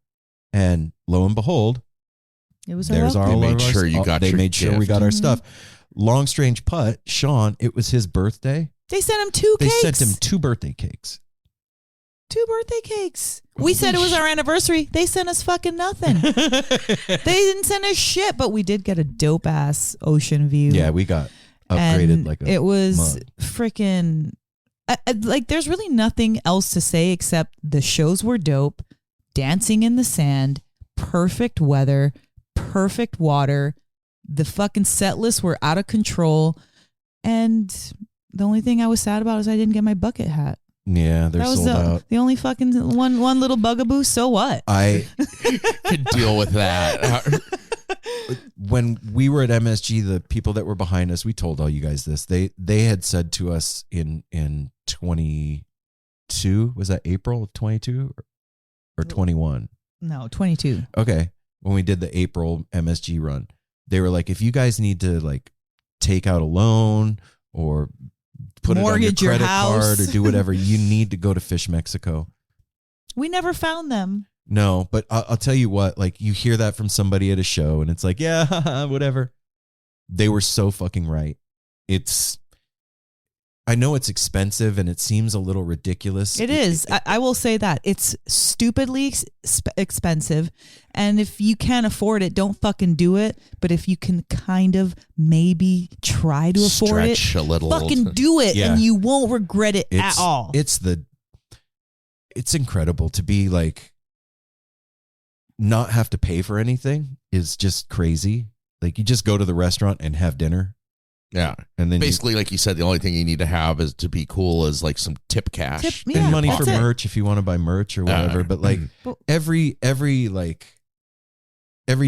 And lo and behold,
it was
there's our.
They made sure you got.
They
your
made sure
gift.
we got our stuff. Long strange putt, Sean. It was his birthday.
They sent him two cakes.
They sent him 2 birthday cakes.
2 birthday cakes. We said it was our anniversary. They sent us fucking nothing. They didn't send us shit, but we did get a dope ass ocean view.
Yeah, we got upgraded
and
like a
it was
mug.
Freaking like there's really nothing else to say except the shows were dope, dancing in the sand, perfect weather, perfect water, the fucking set lists were out of control, and the only thing I was sad about is I didn't get my bucket hat.
Yeah, they're sold out.
The only fucking one little bugaboo. So what?
I
could deal with that.
When we were at MSG, the people that were behind us, we told all you guys this. They had said to us in 22, was that April of 22 or 21?
No, 22.
Okay, when we did the April MSG run, they were like, if you guys need to like take out a loan or put
mortgage
it on your credit
your house
card or do whatever, you need to go to Phish Mexico.
We never found them.
No, but I'll tell you what, like, you hear that from somebody at a show and it's like, yeah, whatever. They were so fucking right. I know it's expensive and it seems a little ridiculous.
It is. I will say that. It's stupidly expensive. And if you can't afford it, don't fucking do it. But if you can kind of maybe try to afford it,
a little,
fucking do it, and you won't regret it at all.
It's incredible to be like, not have to pay for anything is just crazy. Like, you just go to the restaurant and have dinner.
Yeah.
And then
basically, like you said, the only thing you need to have is to be cool is like some tip cash.
And money for merch if you want to buy merch or whatever. But like every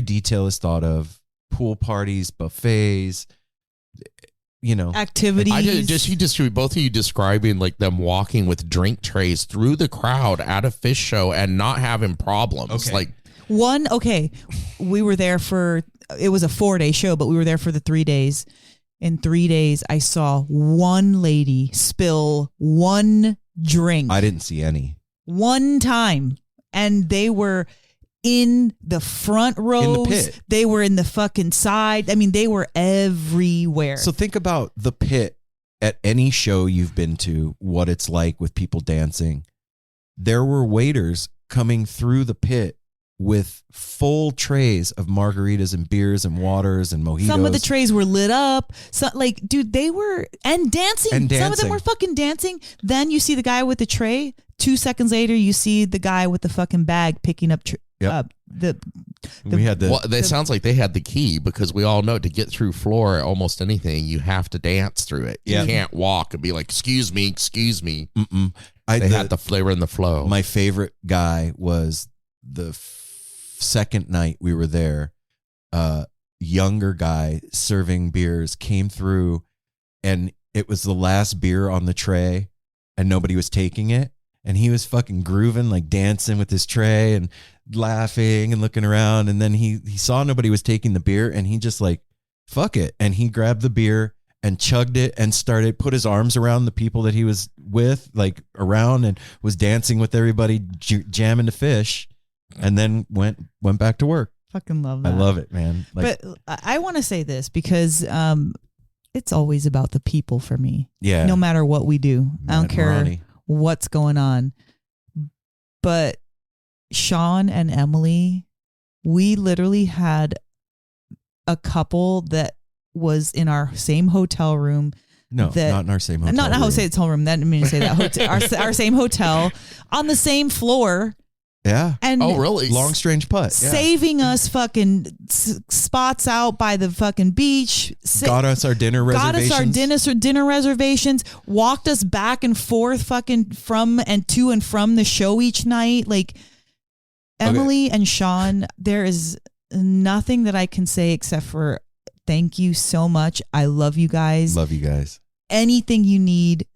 detail is thought of. Pool parties, buffets,
activities.
Both of you describing like them walking with drink trays through the crowd at a Phish show and not having problems.
Okay.
We were there it was a 4-day show, but we were there for the 3 days. In 3 days, I saw one lady spill one drink.
I didn't see any.
One time. And they were in the front rows.
In the pit.
They were in the fucking side. I mean, they were everywhere.
So think about the pit at any show you've been to, what it's like with people dancing. There were waiters coming through the pit with full trays of margaritas and beers and waters and mojitos.
Some of the trays were lit up. So, like, dude, they were dancing. Some of them were fucking dancing. Then you see the guy with the tray. 2 seconds later, you see the guy with the fucking bag picking up
it sounds like they had the key, because we all know to get through floor almost anything, you have to dance through it. You can't walk and be like, excuse me.
Mm-mm.
They had the flavor and the flow.
My favorite guy was the second night we were there. Younger guy serving beers came through, and it was the last beer on the tray, and nobody was taking it. And he was fucking grooving, like dancing with his tray and laughing and looking around. And then he saw nobody was taking the beer, and he just like, fuck it. And he grabbed the beer and chugged it and put his arms around the people that he was with, like around, and was dancing with everybody, jamming to Phish, and then went back to work.
Fucking love that.
I love it, man.
But I want to say this because it's always about the people for me.
Yeah.
No matter what we do. I don't care
Ronnie.
what's going on. But Sean and Emily, we literally had a couple that was in our same hotel room.
No, not in our same hotel room.
Not hotel room. That didn't mean to say that. Our same hotel on the same floor.
Yeah.
And
oh, really?
Long strange putt. Yeah.
Saving us fucking spots out by the fucking beach.
Got us our dinner
dinner reservations. Walked us back and forth fucking from and to and from the show each night. Like Emily and Sean, there is nothing that I can say except for thank you so much. I love you guys.
Love you guys.
Anything you need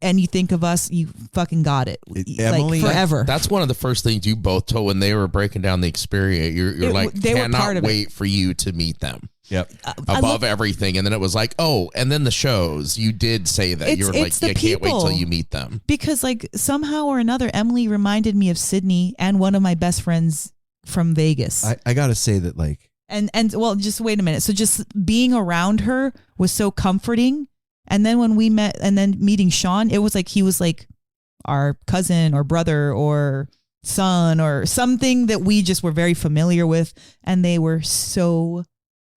and you think of us, you fucking got it.
Emily,
like forever.
That's one of the first things you both told when they were breaking down the experience. You're like,
they were part
cannot
of
wait for you to meet them.
Yep.
Above everything. And then it was like, oh, and then the shows. You did say that. You were like, I can't wait till you meet them.
Because like somehow or another, Emily reminded me of Sydney and one of my best friends from Vegas.
I got to say that like.
And well, just wait a minute. So just being around her was so comforting. And then when we met and then meeting Sean, it was like he was like our cousin or brother or son or something that we just were very familiar with. And they were so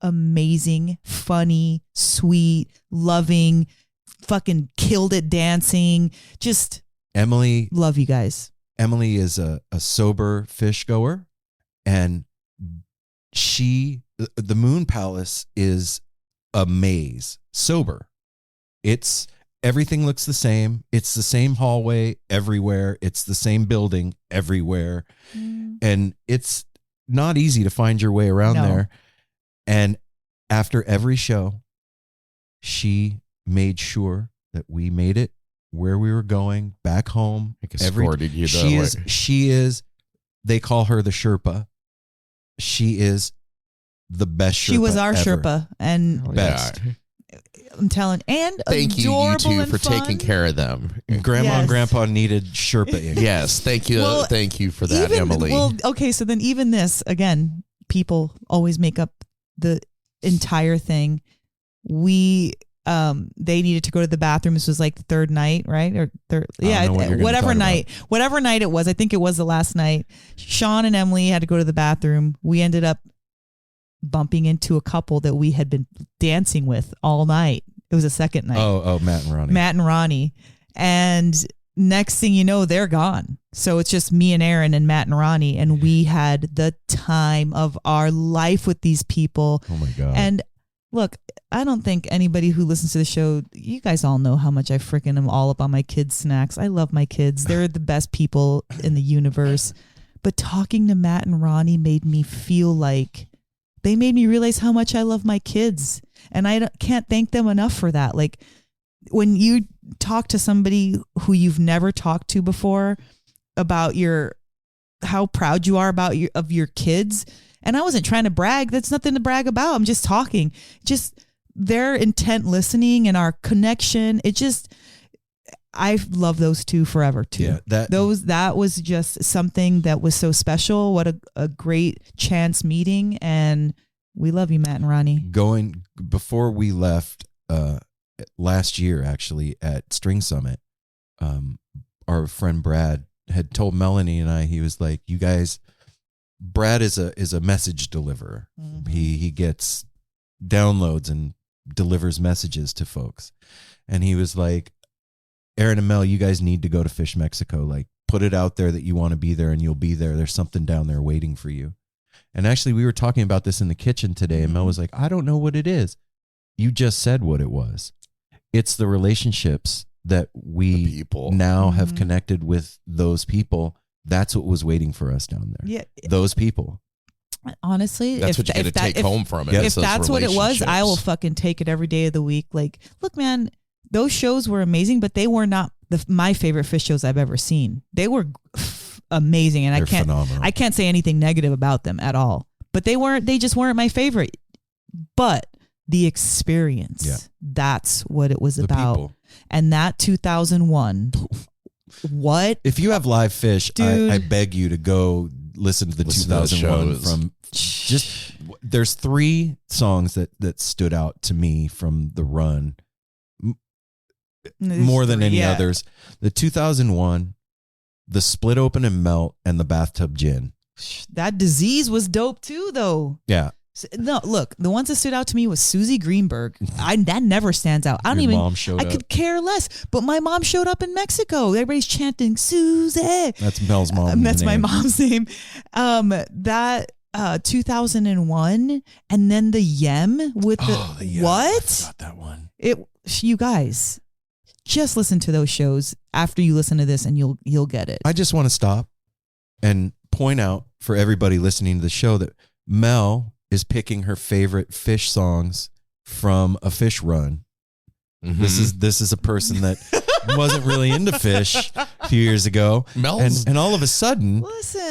amazing, funny, sweet, loving, fucking killed it dancing. Just
Emily.
Love you guys.
Emily is a sober Phish goer, and the Moon Palace is a maze, sober. It's everything looks the same. It's the same hallway everywhere. It's the same building everywhere. And it's not easy to find your way around there. And after every show, she made sure that we made it where we were going, back home.
Escorted you
she is, they call her the Sherpa. She is the best Sherpa.
She was our
ever.
Sherpa and
best.
I'm telling, and
thank you two for
fun.
taking care of them.
Grandma and Grandpa needed Sherpa.
Yes, thank you.
Well,
thank you for that, Emily.
Well, okay, so then even this again, people always make up the entire thing. They needed to go to the bathroom. This was like the third night, right? Or third, whatever night it was. I think it was the last night. Sean and Emily had to go to the bathroom. We ended up bumping into a couple that we had been dancing with all night. It was a second night.
Oh, Matt and Ronnie.
And next thing you know, they're gone. So it's just me and Aaron and Matt and Ronnie. And we had the time of our life with these people.
Oh my God.
And look, I don't think anybody who listens to the show, you guys all know how much I freaking am all up on my kids' snacks. I love my kids. They're the best people in the universe. But talking to Matt and Ronnie made me feel like they made me realize how much I love my kids. And I can't thank them enough for that. Like when you talk to somebody who you've never talked to before about how proud you are of your kids. And I wasn't trying to brag. That's nothing to brag about. I'm just talking. Just their intent listening and our connection. I love those two forever too.
Yeah,
that was just something that was so special. What a great chance meeting, and we love you, Matt and Ronnie.
Before we left last year, actually at String Summit, our friend Brad had told Melanie and I, he was like, "You guys, Brad is a message deliverer. Mm-hmm. He gets downloads and delivers messages to folks, and he was like, Aaron and Mel, you guys need to go to Phish Mexico. Like, put it out there that you want to be there, and you'll be there. There's something down there waiting for you." And actually, we were talking about this in the kitchen today, and Mel was like, "I don't know what it is." You just said what it was. It's the relationships that we now have connected with those people, that's what was waiting for us down there.
Yeah.
Those people.
Honestly,
that's what you get to take home from it.
If that's what it was, I will fucking take it every day of the week. Like, look, man, those shows were amazing, but they were not my favorite Phish shows I've ever seen. They were amazing, and I can't say anything negative about them at all. But they just weren't my favorite. But the experience, that's what it was about. People. And that 2001, what?
If you have live Phish, I beg you to go listen to the 2001 from just, there's 3 songs that stood out to me from the run more than any others. The 2001, the Split Open and Melt, and the Bathtub Gin.
That Disease was dope too, though.
Yeah.
No, look, the ones that stood out to me was Susie Greenberg. That never stands out. I could care less. But my mom showed up in Mexico. Everybody's chanting Susie.
That's Mel's mom.
That's my mom's name. That 2001, and then the Yem with the
Yem.
what?
I forgot that one.
You guys, just listen to those shows after you listen to this, and you'll get it.
I just want to stop and point out for everybody listening to the show that Mel is picking her favorite Phish songs from a Phish run. Mm-hmm. This is a person that wasn't really into Phish a few years ago, and all of a sudden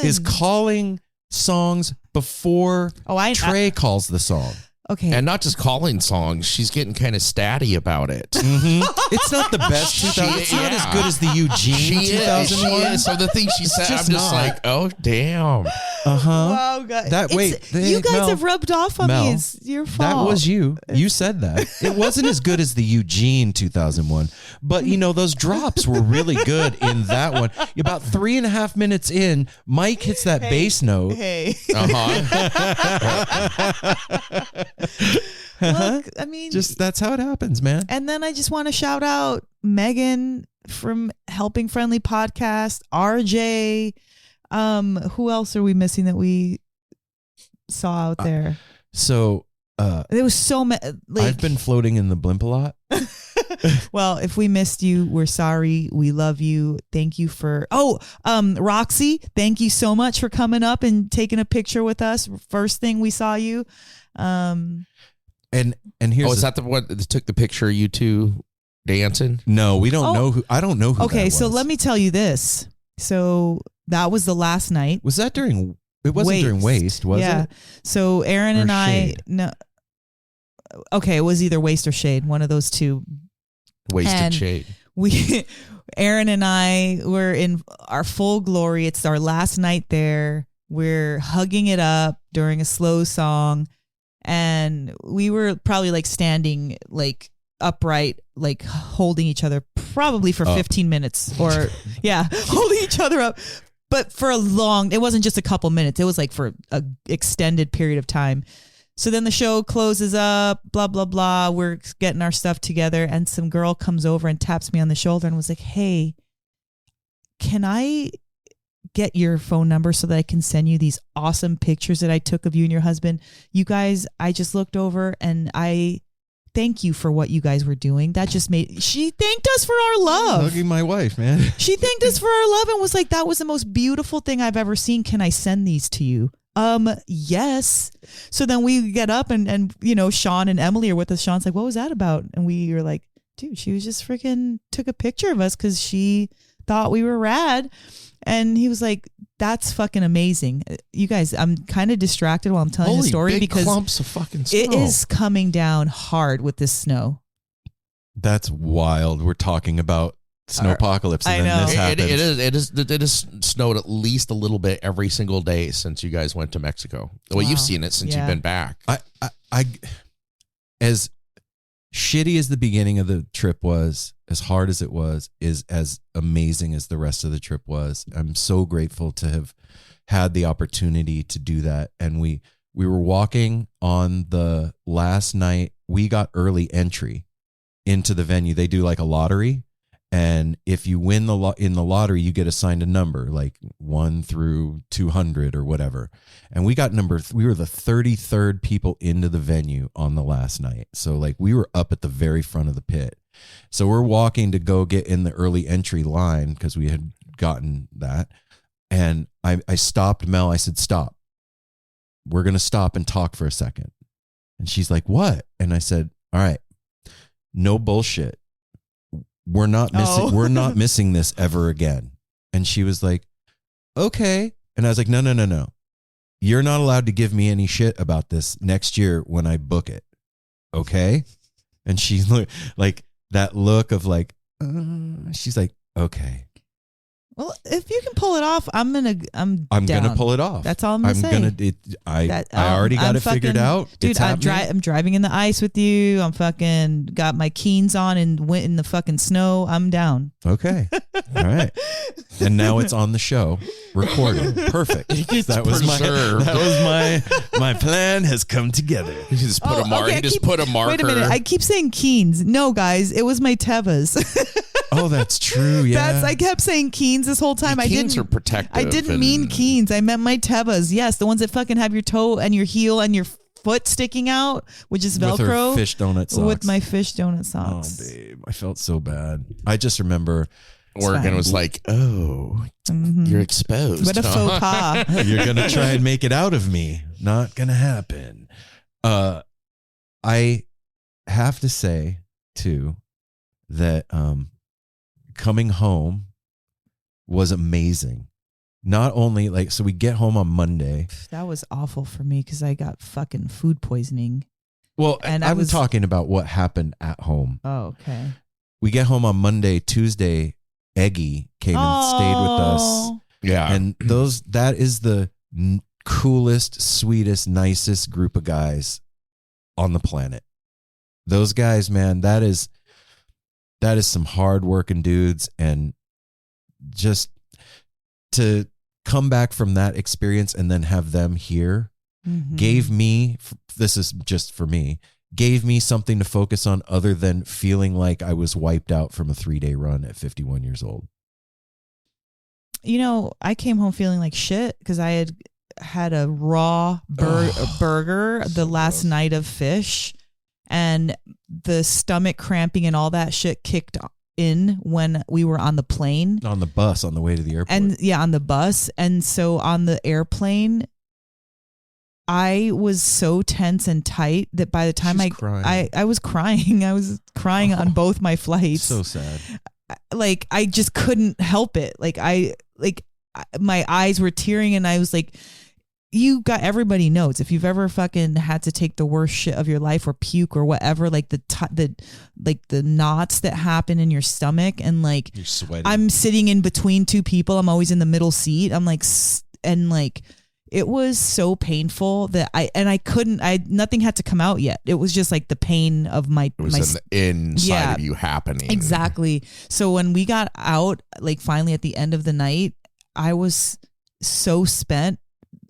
is calling songs before Trey calls the song.
Okay.
And not just calling songs, she's getting kind of statty about it.
Mm-hmm. It's not the best. It's not as good as the Eugene 2001.
So the thing she said, I'm just like, oh, damn.
Wow, guys. You guys have rubbed off on me. It's your fault.
That was you. You said that. It wasn't as good as the Eugene 2001. But, those drops were really good in that one. About 3.5 minutes in, Mike hits that bass note.
Hey. Look, I mean,
just that's how it happens, man.
And then I just want to shout out Megan from Helping Friendly Podcast, RJ. Who else are we missing that we saw out there?
There
was so many.
I've been floating in the blimp a lot.
Well, if we missed you, we're sorry. We love you. Thank you for Roxy, thank you so much for coming up and taking a picture with us. First thing we saw you.
And here's
is that the one that took the picture of you two dancing?
No, we don't know who. I don't know who.
Okay,
that
so
was.
let me tell you this. So that was the last night.
Was that during? It wasn't during Waste, was it?
Yeah. So Aaron and
Shade?
Okay, it was either Waste or Shade, one of those two.
Wasted Shade.
Aaron and I were in our full glory. It's our last night there. We're hugging it up during a slow song. And we were probably standing upright, holding each other probably for 15 minutes or holding each other up. But for it wasn't just a couple minutes. It was for an extended period of time. So then the show closes up, blah, blah, blah. We're getting our stuff together. And some girl comes over and taps me on the shoulder and was like, hey, can I get your phone number so that I can send you these awesome pictures that I took of you and your husband? You guys, I just looked over and I thank you for what you guys were doing. That just she thanked us for our love.
Hugging my wife, man.
She thanked us for our love and was like, that was the most beautiful thing I've ever seen. Can I send these to you? Yes. So then we get up and Sean and Emily are with us. Sean's like, what was that about? And we were like, dude, she was just freaking took a picture of us because she thought we were rad. And he was like, that's fucking amazing. You guys, I'm kind of distracted while I'm telling the story because
clumps of fucking snow.
It is coming down hard with this snow.
That's wild. We're talking about snowpocalypse and then this happens.
It has snowed at least a little bit every single day since you guys went to Mexico. Well, you've seen it since you've been back.
I as shitty as the beginning of the trip was, as hard as it was, is as amazing as the rest of the trip was. I'm so grateful to have had the opportunity to do that. And we were walking on the last night. We got early entry into the venue. They do a lottery. And if you win in the lottery, you get assigned a number 1 through 200 or whatever. And we got we were the 33rd people into the venue on the last night. So we were up at the very front of the pit. So we're walking to go get in the early entry line because we had gotten that. And I stopped Mel. I said, stop. We're going to stop and talk for a second. And she's like, what? And I said, all right, no bullshit. We're not missing this ever again. And she was like, okay. And I was like, no. You're not allowed to give me any shit about this next year when I book it. Okay. And she's like that look of like, she's like, okay.
Well, if you can pull it off, I'm
gonna pull it off.
That's all I'm gonna say.
I already got it figured out.
Dude, I'm driving in the ice with you. I'm fucking got my Keens on and went in the fucking snow. I'm down.
Okay. All right. And now it's on the show, recorded. Perfect. That was my plan has come together.
He just put a marker.
Wait a minute. I keep saying Keens. No, guys, it was my Tevas.
Oh, that's true. Yeah.
I kept saying Keens this whole time.
Keens are protective.
I didn't mean Keens. I meant my Tevas. Yes, the ones that fucking have your toe and your heel and your foot sticking out, which is Velcro.
With her Phish donut socks.
With my Phish donut socks.
Oh, babe, I felt so bad. I just remember
Oregon was like, "Oh, you're exposed.
What a faux pas!
You're gonna try and make it out of me. Not gonna happen." I have to say too that coming home was amazing. Not only so we get home on Monday.
That was awful for me because I got fucking food poisoning.
Well, and I was talking about what happened at home.
Oh, okay.
We get home on Monday. Tuesday, Eggy came and stayed with us.
Yeah.
And that is the coolest, sweetest, nicest group of guys on the planet. Those guys, man, that is some hard-working dudes, and just to come back from that experience and then have them here gave me, this is just for me, gave me something to focus on other than feeling like I was wiped out from a 3-day run at 51 years old.
You know, I came home feeling like shit because I had a raw burger the last night of Phish, and the stomach cramping and all that shit kicked in when we were on the plane.
On the bus on the way to the airport.
And yeah, on the bus. And so on the airplane, I was so tense and tight that by the time I was crying. I was crying on both my flights.
So sad.
Like I just couldn't help it. My eyes were tearing, and I was like, everybody knows if you've ever fucking had to take the worst shit of your life or puke or whatever, like the knots that happen in your stomach, and like
you're sweating.
I'm sitting in between two people. I'm always in the middle seat. I'm like, and like it was so painful that nothing had to come out yet. It was just like the pain of
it was inside of you happening.
Exactly. So when we got out, like finally at the end of the night, I was so spent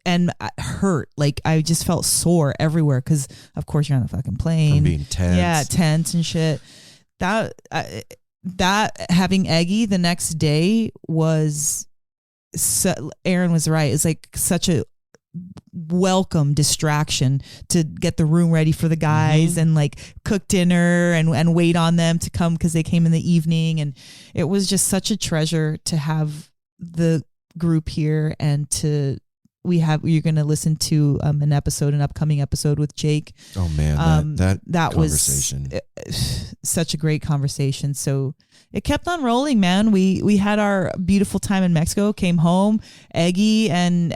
and hurt. Like I just felt sore everywhere because of course you're on the fucking plane.
From being tense.
Yeah, tense and shit. That having Eggy the next day was, Aaron was right. It's like such a welcome distraction to get the room ready for the guys and like cook dinner and wait on them to come because they came in the evening, and it was just such a treasure to have the group here, and you're going to listen to an upcoming episode with Jake.
Oh man, that
conversation was such a great conversation. So it kept on rolling, man. We had our beautiful time in Mexico, came home, Eggy, and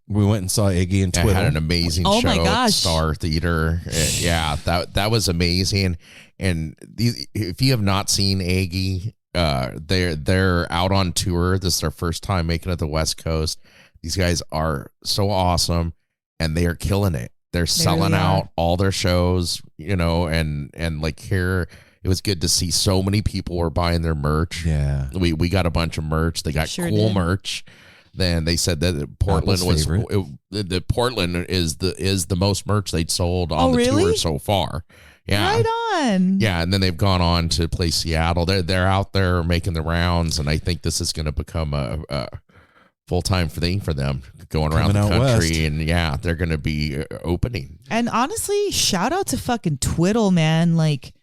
we went and saw Eggy and Twiddle.
Had an amazing show.
My gosh.
At Star Theater. Yeah, that was amazing. And if you have not seen Eggy, they're out on tour. This is their first time making it to the West Coast. These guys are so awesome, and they are killing it. They're selling out all their shows, and like here, it was good to see so many people were buying their merch.
Yeah.
We got a bunch of merch. They got cool merch. Then they said that Portland Portland is the most merch they'd sold on the tour so far. Yeah.
Right on.
Yeah, and then they've gone on to play Seattle. They're out there making the rounds, and I think this is going to become a full-time thing for them, going around the country west. And yeah, they're going to be opening.
And honestly, shout out to fucking Twiddle, man. Like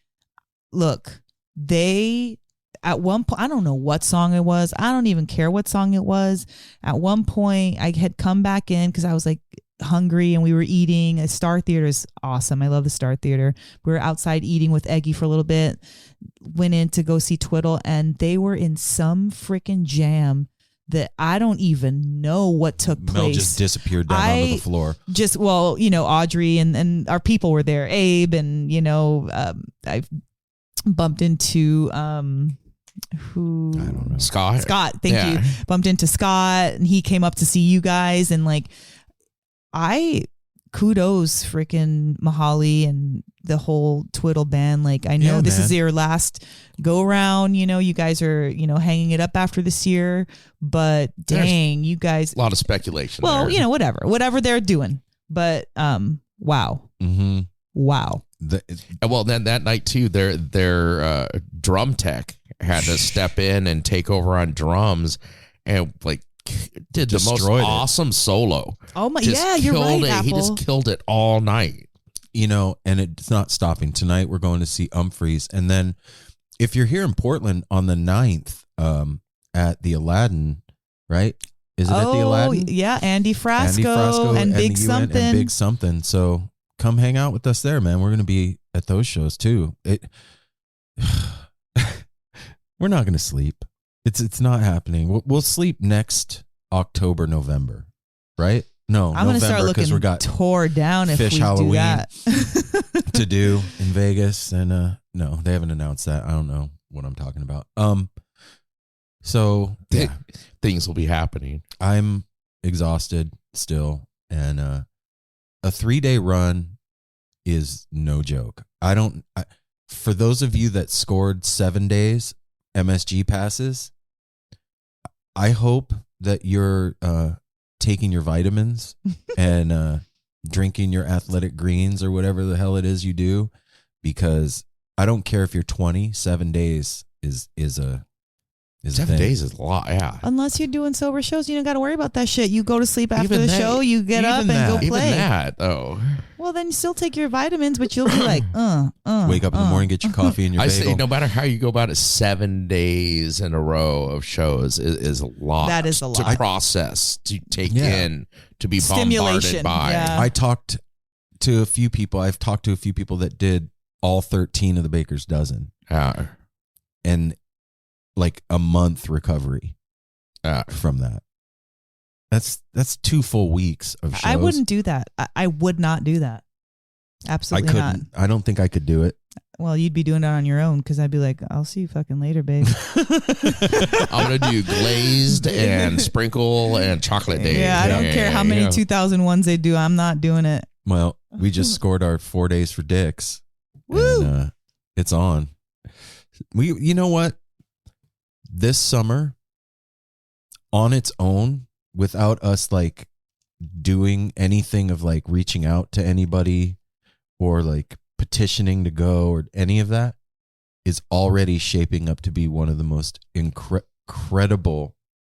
look, they at one point, I don't know what song it was. I don't even care what song it was. At one point, I had come back in because I was like hungry and we were eating. The Star Theater is awesome. I love the Star Theater. We were outside eating with Eggy for a little bit. Went in to go see Twiddle, and they were in some freaking jam that I don't even know what took place.
Mel just disappeared down onto the floor.
Just, well, Audrey and our people were there. Abe and, I bumped into who?
I don't know.
Scott.
Thank you. Bumped into Scott, and he came up to see you guys, and like, kudos freaking Mahali and the whole Twiddle band. Like, I know this is your last go around, you guys are, hanging it up after this year, but dang, you guys.
A lot of speculation.
Well,
there.
whatever they're doing, but, wow.
Mm-hmm.
Wow.
Well, then that night too, their drum tech had to step in and take over on drums, and like did the most awesome solo.
Oh my, you're right, Apple.
He just killed it all night.
And it's not stopping. Tonight we're going to see Umphreys, and then if you're here in Portland on the 9th, at the Aladdin, right? Is it at the Aladdin?
Yeah, Andy Frasco and Big Something.
And Big Something. So come hang out with us there, man. We're going to be at those shows too. We're not going to sleep. It's not happening. We'll sleep next October, November, right? No,
I'm going to start looking we got tore down if
Phish
we
Halloween
do that.
to do in Vegas, and no, they haven't announced that. I don't know what I'm talking about. So
things will be happening.
I'm exhausted still, and a 3-day run is no joke. For those of you that scored 7 days MSG passes, I hope that you're taking your vitamins and drinking your athletic greens or whatever the hell it is you do, because I don't care if you're 20, 7 days is a
7 days is a lot, yeah.
Unless you're doing sober shows, you don't got to worry about that shit. You go to sleep after the show, you get up and go play.
Even that, oh.
Well, then you still take your vitamins, but you'll be like,
wake up in the morning, get your coffee and your bagel.
I say, no matter how you go about it, 7 days in a row of shows is a lot.
That is a lot.
To process, to take in, to be bombarded by.
Yeah.
I talked to a few people. I've talked to a few people that did all 13 of the Baker's Dozen. And like a month recovery from that. That's 2 full weeks of shows.
I wouldn't do that. I would not do that. Absolutely not.
I don't think I could do it.
Well, you'd be doing it on your own, because I'd be like, I'll see you fucking later, babe.
I'm going to do glazed and sprinkle and chocolate days.
Yeah, I don't care how many 2001s they do. I'm not doing it.
Well, we just scored our 4 days for dicks.
Woo!
And, it's on. You know what? This summer, on its own, without us like doing anything of like reaching out to anybody or like petitioning to go or any of that, is already shaping up to be one of the most incredible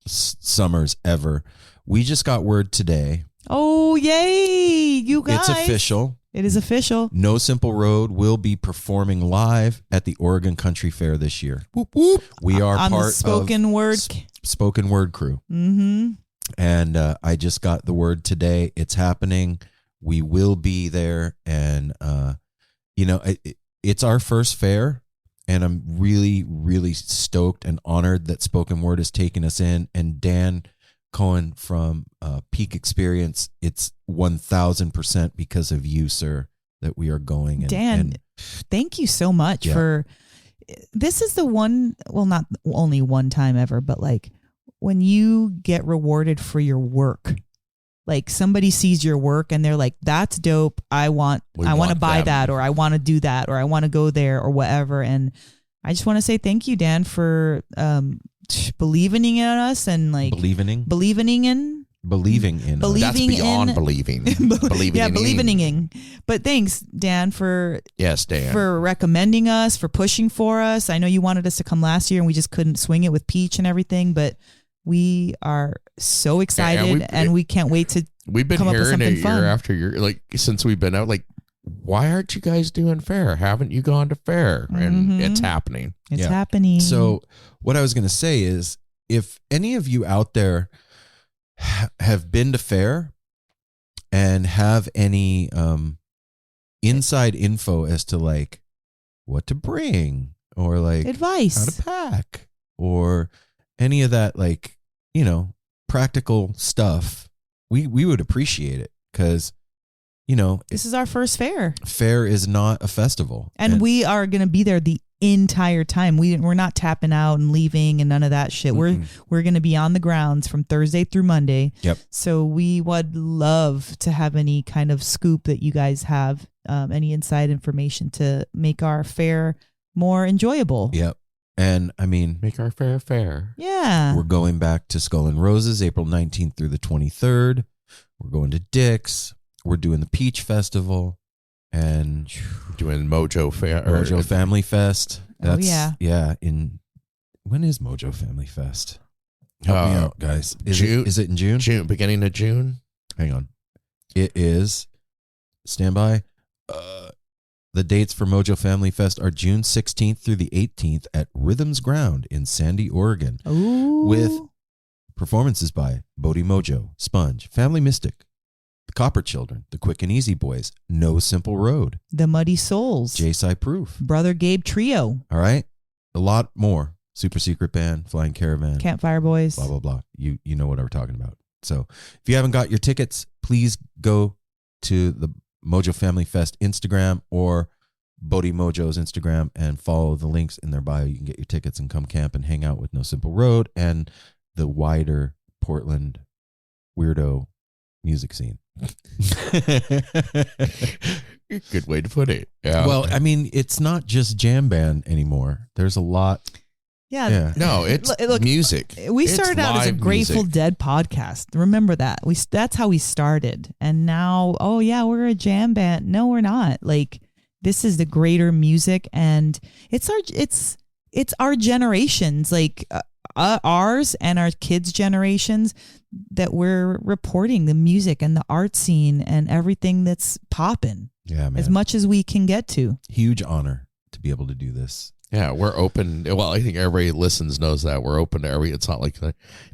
summers ever. We just got word today.
Oh, yay, you guys.
It's official.
It is official.
No Simple Road will be performing live at the Oregon Country Fair this year. Whoop, whoop. We are
on
part
the spoken word
spoken word crew.
Mm-hmm.
And I just got the word today. It's happening. We will be there. And, it's our first fair. And I'm really, really stoked and honored that Spoken Word has taken us in. And Dan Cohen from Peak Experience, it's 1,000% because of you, sir, that we are going.
Dan, thank you so much for, this is the one, well, not only one time ever, but like when you get rewarded for your work, like somebody sees your work and they're like, that's dope. I want to buy that, or I want to do that, or I want to go there, or whatever. And I just want to say thank you, Dan, for believing in us and like believing in.
That's beyond believing.
Believing in. But thanks, Dan, for recommending us, for pushing for us. I know you wanted us to come last year and we just couldn't swing it with Peach and everything, but we are so excited and we can't wait to
we've been
come up with
hearing
something
it
fun.
year after year, like since we've been out, like why aren't you guys doing fair? Haven't you gone to fair? And it's happening.
It's happening.
So what I was going to say is, if any of you out there have been to fair and have any inside info as to like what to bring or like
advice,
how to pack or any of that, like, you know, practical stuff, we would appreciate it, because, you know,
this is our first fair.
Fair is not a festival,
and we are going to be there the entire time. We're not tapping out and leaving and none of that shit. We're going to be on the grounds from Thursday through Monday.
Yep.
So we would love to have any kind of scoop that you guys have, any inside information to make our fair more enjoyable.
Yep. And I mean,
make our fair fair.
Yeah.
We're going back to Skull and Roses, April 19th through the 23rd. We're going to Dick's. We're doing the Peach Festival and
doing Mojo Fair,
Mojo Family Fest.
That's,
yeah. When is Mojo Family Fest? Help me out, guys. Is it in June?
June, beginning of June.
Hang on. It is. Stand by. The dates for Mojo Family Fest are June 16th through the 18th at Rhythms Ground in Sandy, Oregon.
Ooh.
With performances by Bodhi Mojo, Sponge, Family Mystic, The Copper Children, The Quick and Easy Boys, No Simple Road,
The Muddy Souls,
J-Sci Proof,
Brother Gabe Trio.
All right. A lot more. Super Secret Band, Flying Caravan,
Campfire Boys.
blah, blah, blah. You know what we're talking about. So if you haven't got your tickets, please go to the Mojo Family Fest Instagram or Bodhi Mojo's Instagram and follow the links in their bio. You can get your tickets and come camp and hang out with No Simple Road and the wider Portland weirdo music scene.
Good way to put it. Yeah.
Well, I mean, it's not just jam band anymore. There's a lot.
Yeah.
No, it's music.
We started out as a Grateful Dead podcast. Remember that. That's how we started. And now, oh yeah, we're a jam band. No, we're not. Like, this is the greater music, and it's our generations, like ours and our kids' generations, that we're reporting the music and the art scene and everything that's popping.
Yeah, man.
As much as we can get to.
Huge honor to be able to do this.
Yeah, we're open. Well, I think everybody listens knows that we're open to every. It's not like,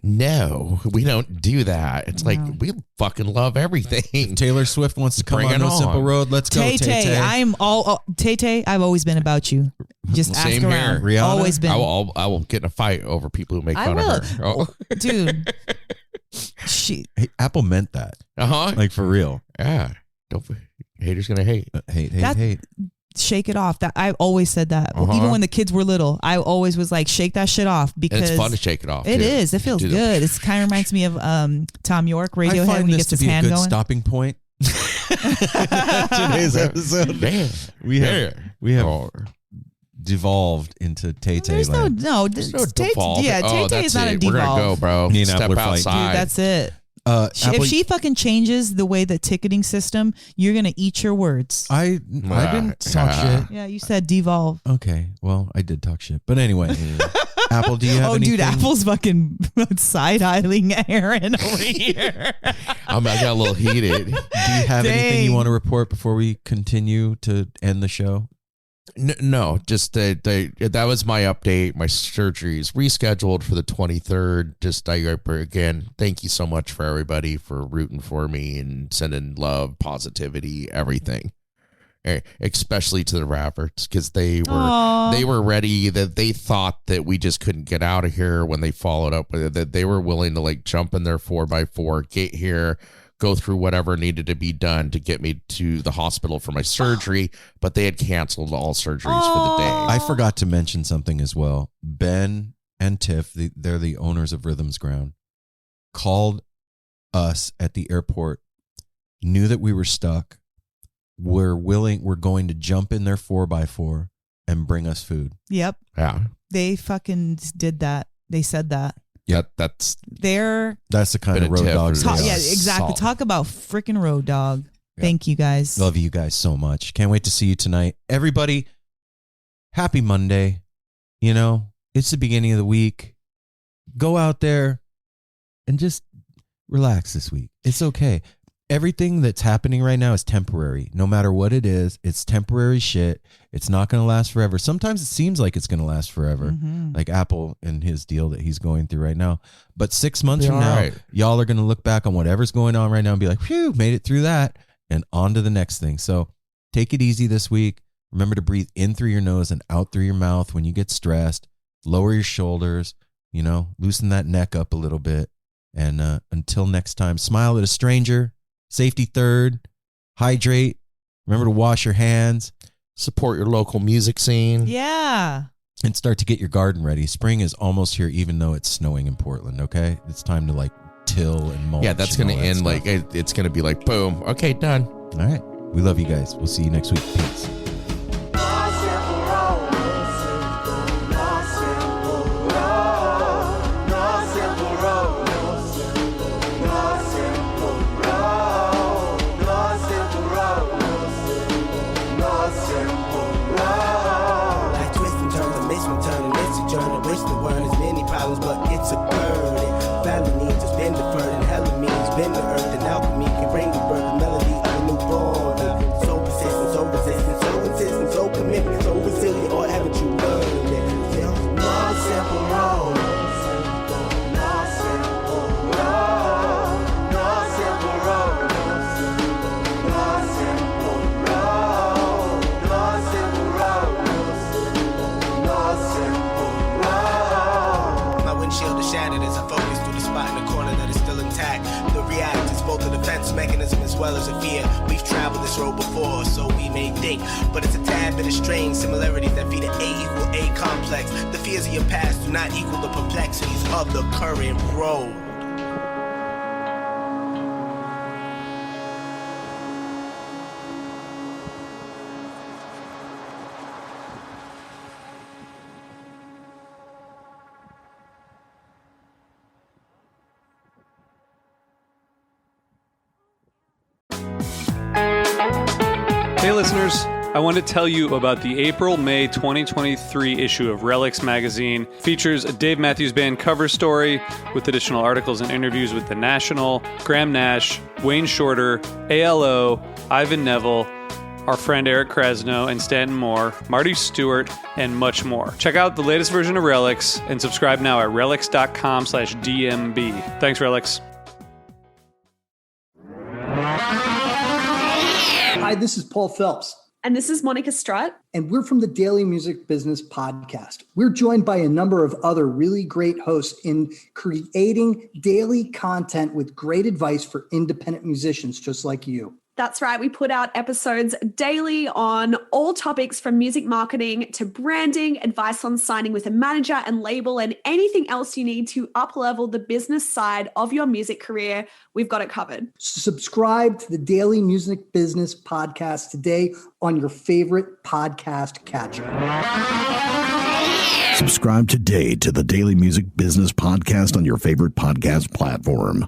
no, we don't do that. It's like we fucking love everything.
If Taylor Swift wants to come
Bring
on
it
No
on.
Simple Road, let's go, Tay-Tay.
I'm all Tay-Tay. I've always been about you. Just
Same
ask
here.
around.
Rihanna?
Always been.
I will get in a fight over people who make fun of her. Oh.
Dude.
Hey, Apple meant that. Like, for real.
Yeah. Don't haters gonna hate.
Hate.
Shake it off. That I always said that. Even when the kids were little, I always was like, shake that shit off, because
And it's fun to shake it off.
It
too.
is. It feels good. It kind of reminds me of Tom York, Radiohead,
I find
when he
this
gets
to
his
be a
hand
good
going.
stopping point. Today's episode.
Man,
We have devolved into Tay-Tay
There's
land.
There's no default.
Yeah, Tay-Tay is not a
We're gonna go,
devolve.
bro.
Me and
Step
Apple are fighting.
outside.
Dude, that's it.
Apple,
If she fucking changes the way the ticketing system, you're gonna eat your words.
I didn't talk shit.
Yeah, you said devolve.
Okay, well, I did talk shit. But anyway, Apple, do you have anything?
Dude, Apple's fucking side-eyeing Aaron over here.
I got a little heated.
Do you have anything you want to report before we continue to end the show?
No, just that was my update. My surgery is rescheduled for the 23rd. Just again, thank you so much for everybody for rooting for me and sending love, positivity, everything. Especially to the Raverts, because they were ready. That they thought that we just couldn't get out of here when they followed up with it. That they were willing to like jump in their 4x4, get here, go through whatever needed to be done to get me to the hospital for my surgery, but they had canceled all surgeries for the day.
I forgot to mention something as well. Ben and Tiff, they're the owners of Rhythms Ground, called us at the airport, knew that we were stuck. We're going to jump in their 4x4 and bring us food.
Yep.
Yeah.
They fucking did that. They said that.
Yeah,
that's
the kind of road dogs.
Yeah, exactly.
Salt.
Talk about freaking road dog.
Yeah.
Thank you guys.
Love you guys so much. Can't wait to see you tonight. Everybody, happy Monday. You know, it's the beginning of the week. Go out there and just relax this week. It's okay. everything that's happening right now is temporary. No matter what it is, it's temporary shit. It's not going to last forever. Sometimes it seems like it's going to last forever, like Apple and his deal that he's going through right now. But 6 months from now, y'all are going to look back on whatever's going on right now and be like, phew, made it through that, and on to the next thing. So take it easy this week. Remember to breathe in through your nose and out through your mouth when you get stressed. Lower your shoulders, loosen that neck up a little bit. And until next time, smile at a stranger. Safety third. Hydrate. Remember to wash your hands.
Support your local music scene.
Yeah.
And start to get your garden ready. Spring is almost here, even though it's snowing in Portland, okay? It's time to till and mulch.
Yeah, that's going to end stuff. It's going to be like, boom. Okay, done.
All right. We love you guys. We'll see you next week. Peace.
But it's a burden. Family needs has been deferred, and hella means been the earth. And alchemy can bring the birth, the melody of a newborn. So persistent, so resistant, so insistent, so commitment, so resilient. Or haven't you learned it? No simple road. No simple road. No simple road. No simple road. No simple road. No simple road. Windshield is shattered as I focus through the spot in the corner that is still intact. The react is both a defense mechanism as well as a fear. We've traveled this road before, so we may think, but it's a tad bit of strange similarities that feed an A=A complex. The fears of your past do not equal the perplexities of the current road.
Hey listeners, I want to tell you about the April-May 2023 issue of Relics magazine. Features a Dave Matthews Band cover story with additional articles and interviews with The National, Graham Nash, Wayne Shorter, ALO, Ivan Neville, our friend Eric Krasno and Stanton Moore, Marty Stewart, and much more. Check out the latest version of Relics and subscribe now at relics.com/DMB. Thanks, Relics.
Hi, this is Paul Phelps.
And this is Monica Strutt.
And we're from the Daily Music Business Podcast. We're joined by a number of other really great hosts in creating daily content with great advice for independent musicians just like you.
That's right. We put out episodes daily on all topics from music marketing to branding, advice on signing with a manager and label, and anything else you need to up-level the business side of your music career. We've got it covered.
Subscribe to the Daily Music Business Podcast today on your favorite podcast catcher.
Subscribe today to the Daily Music Business Podcast on your favorite podcast platform.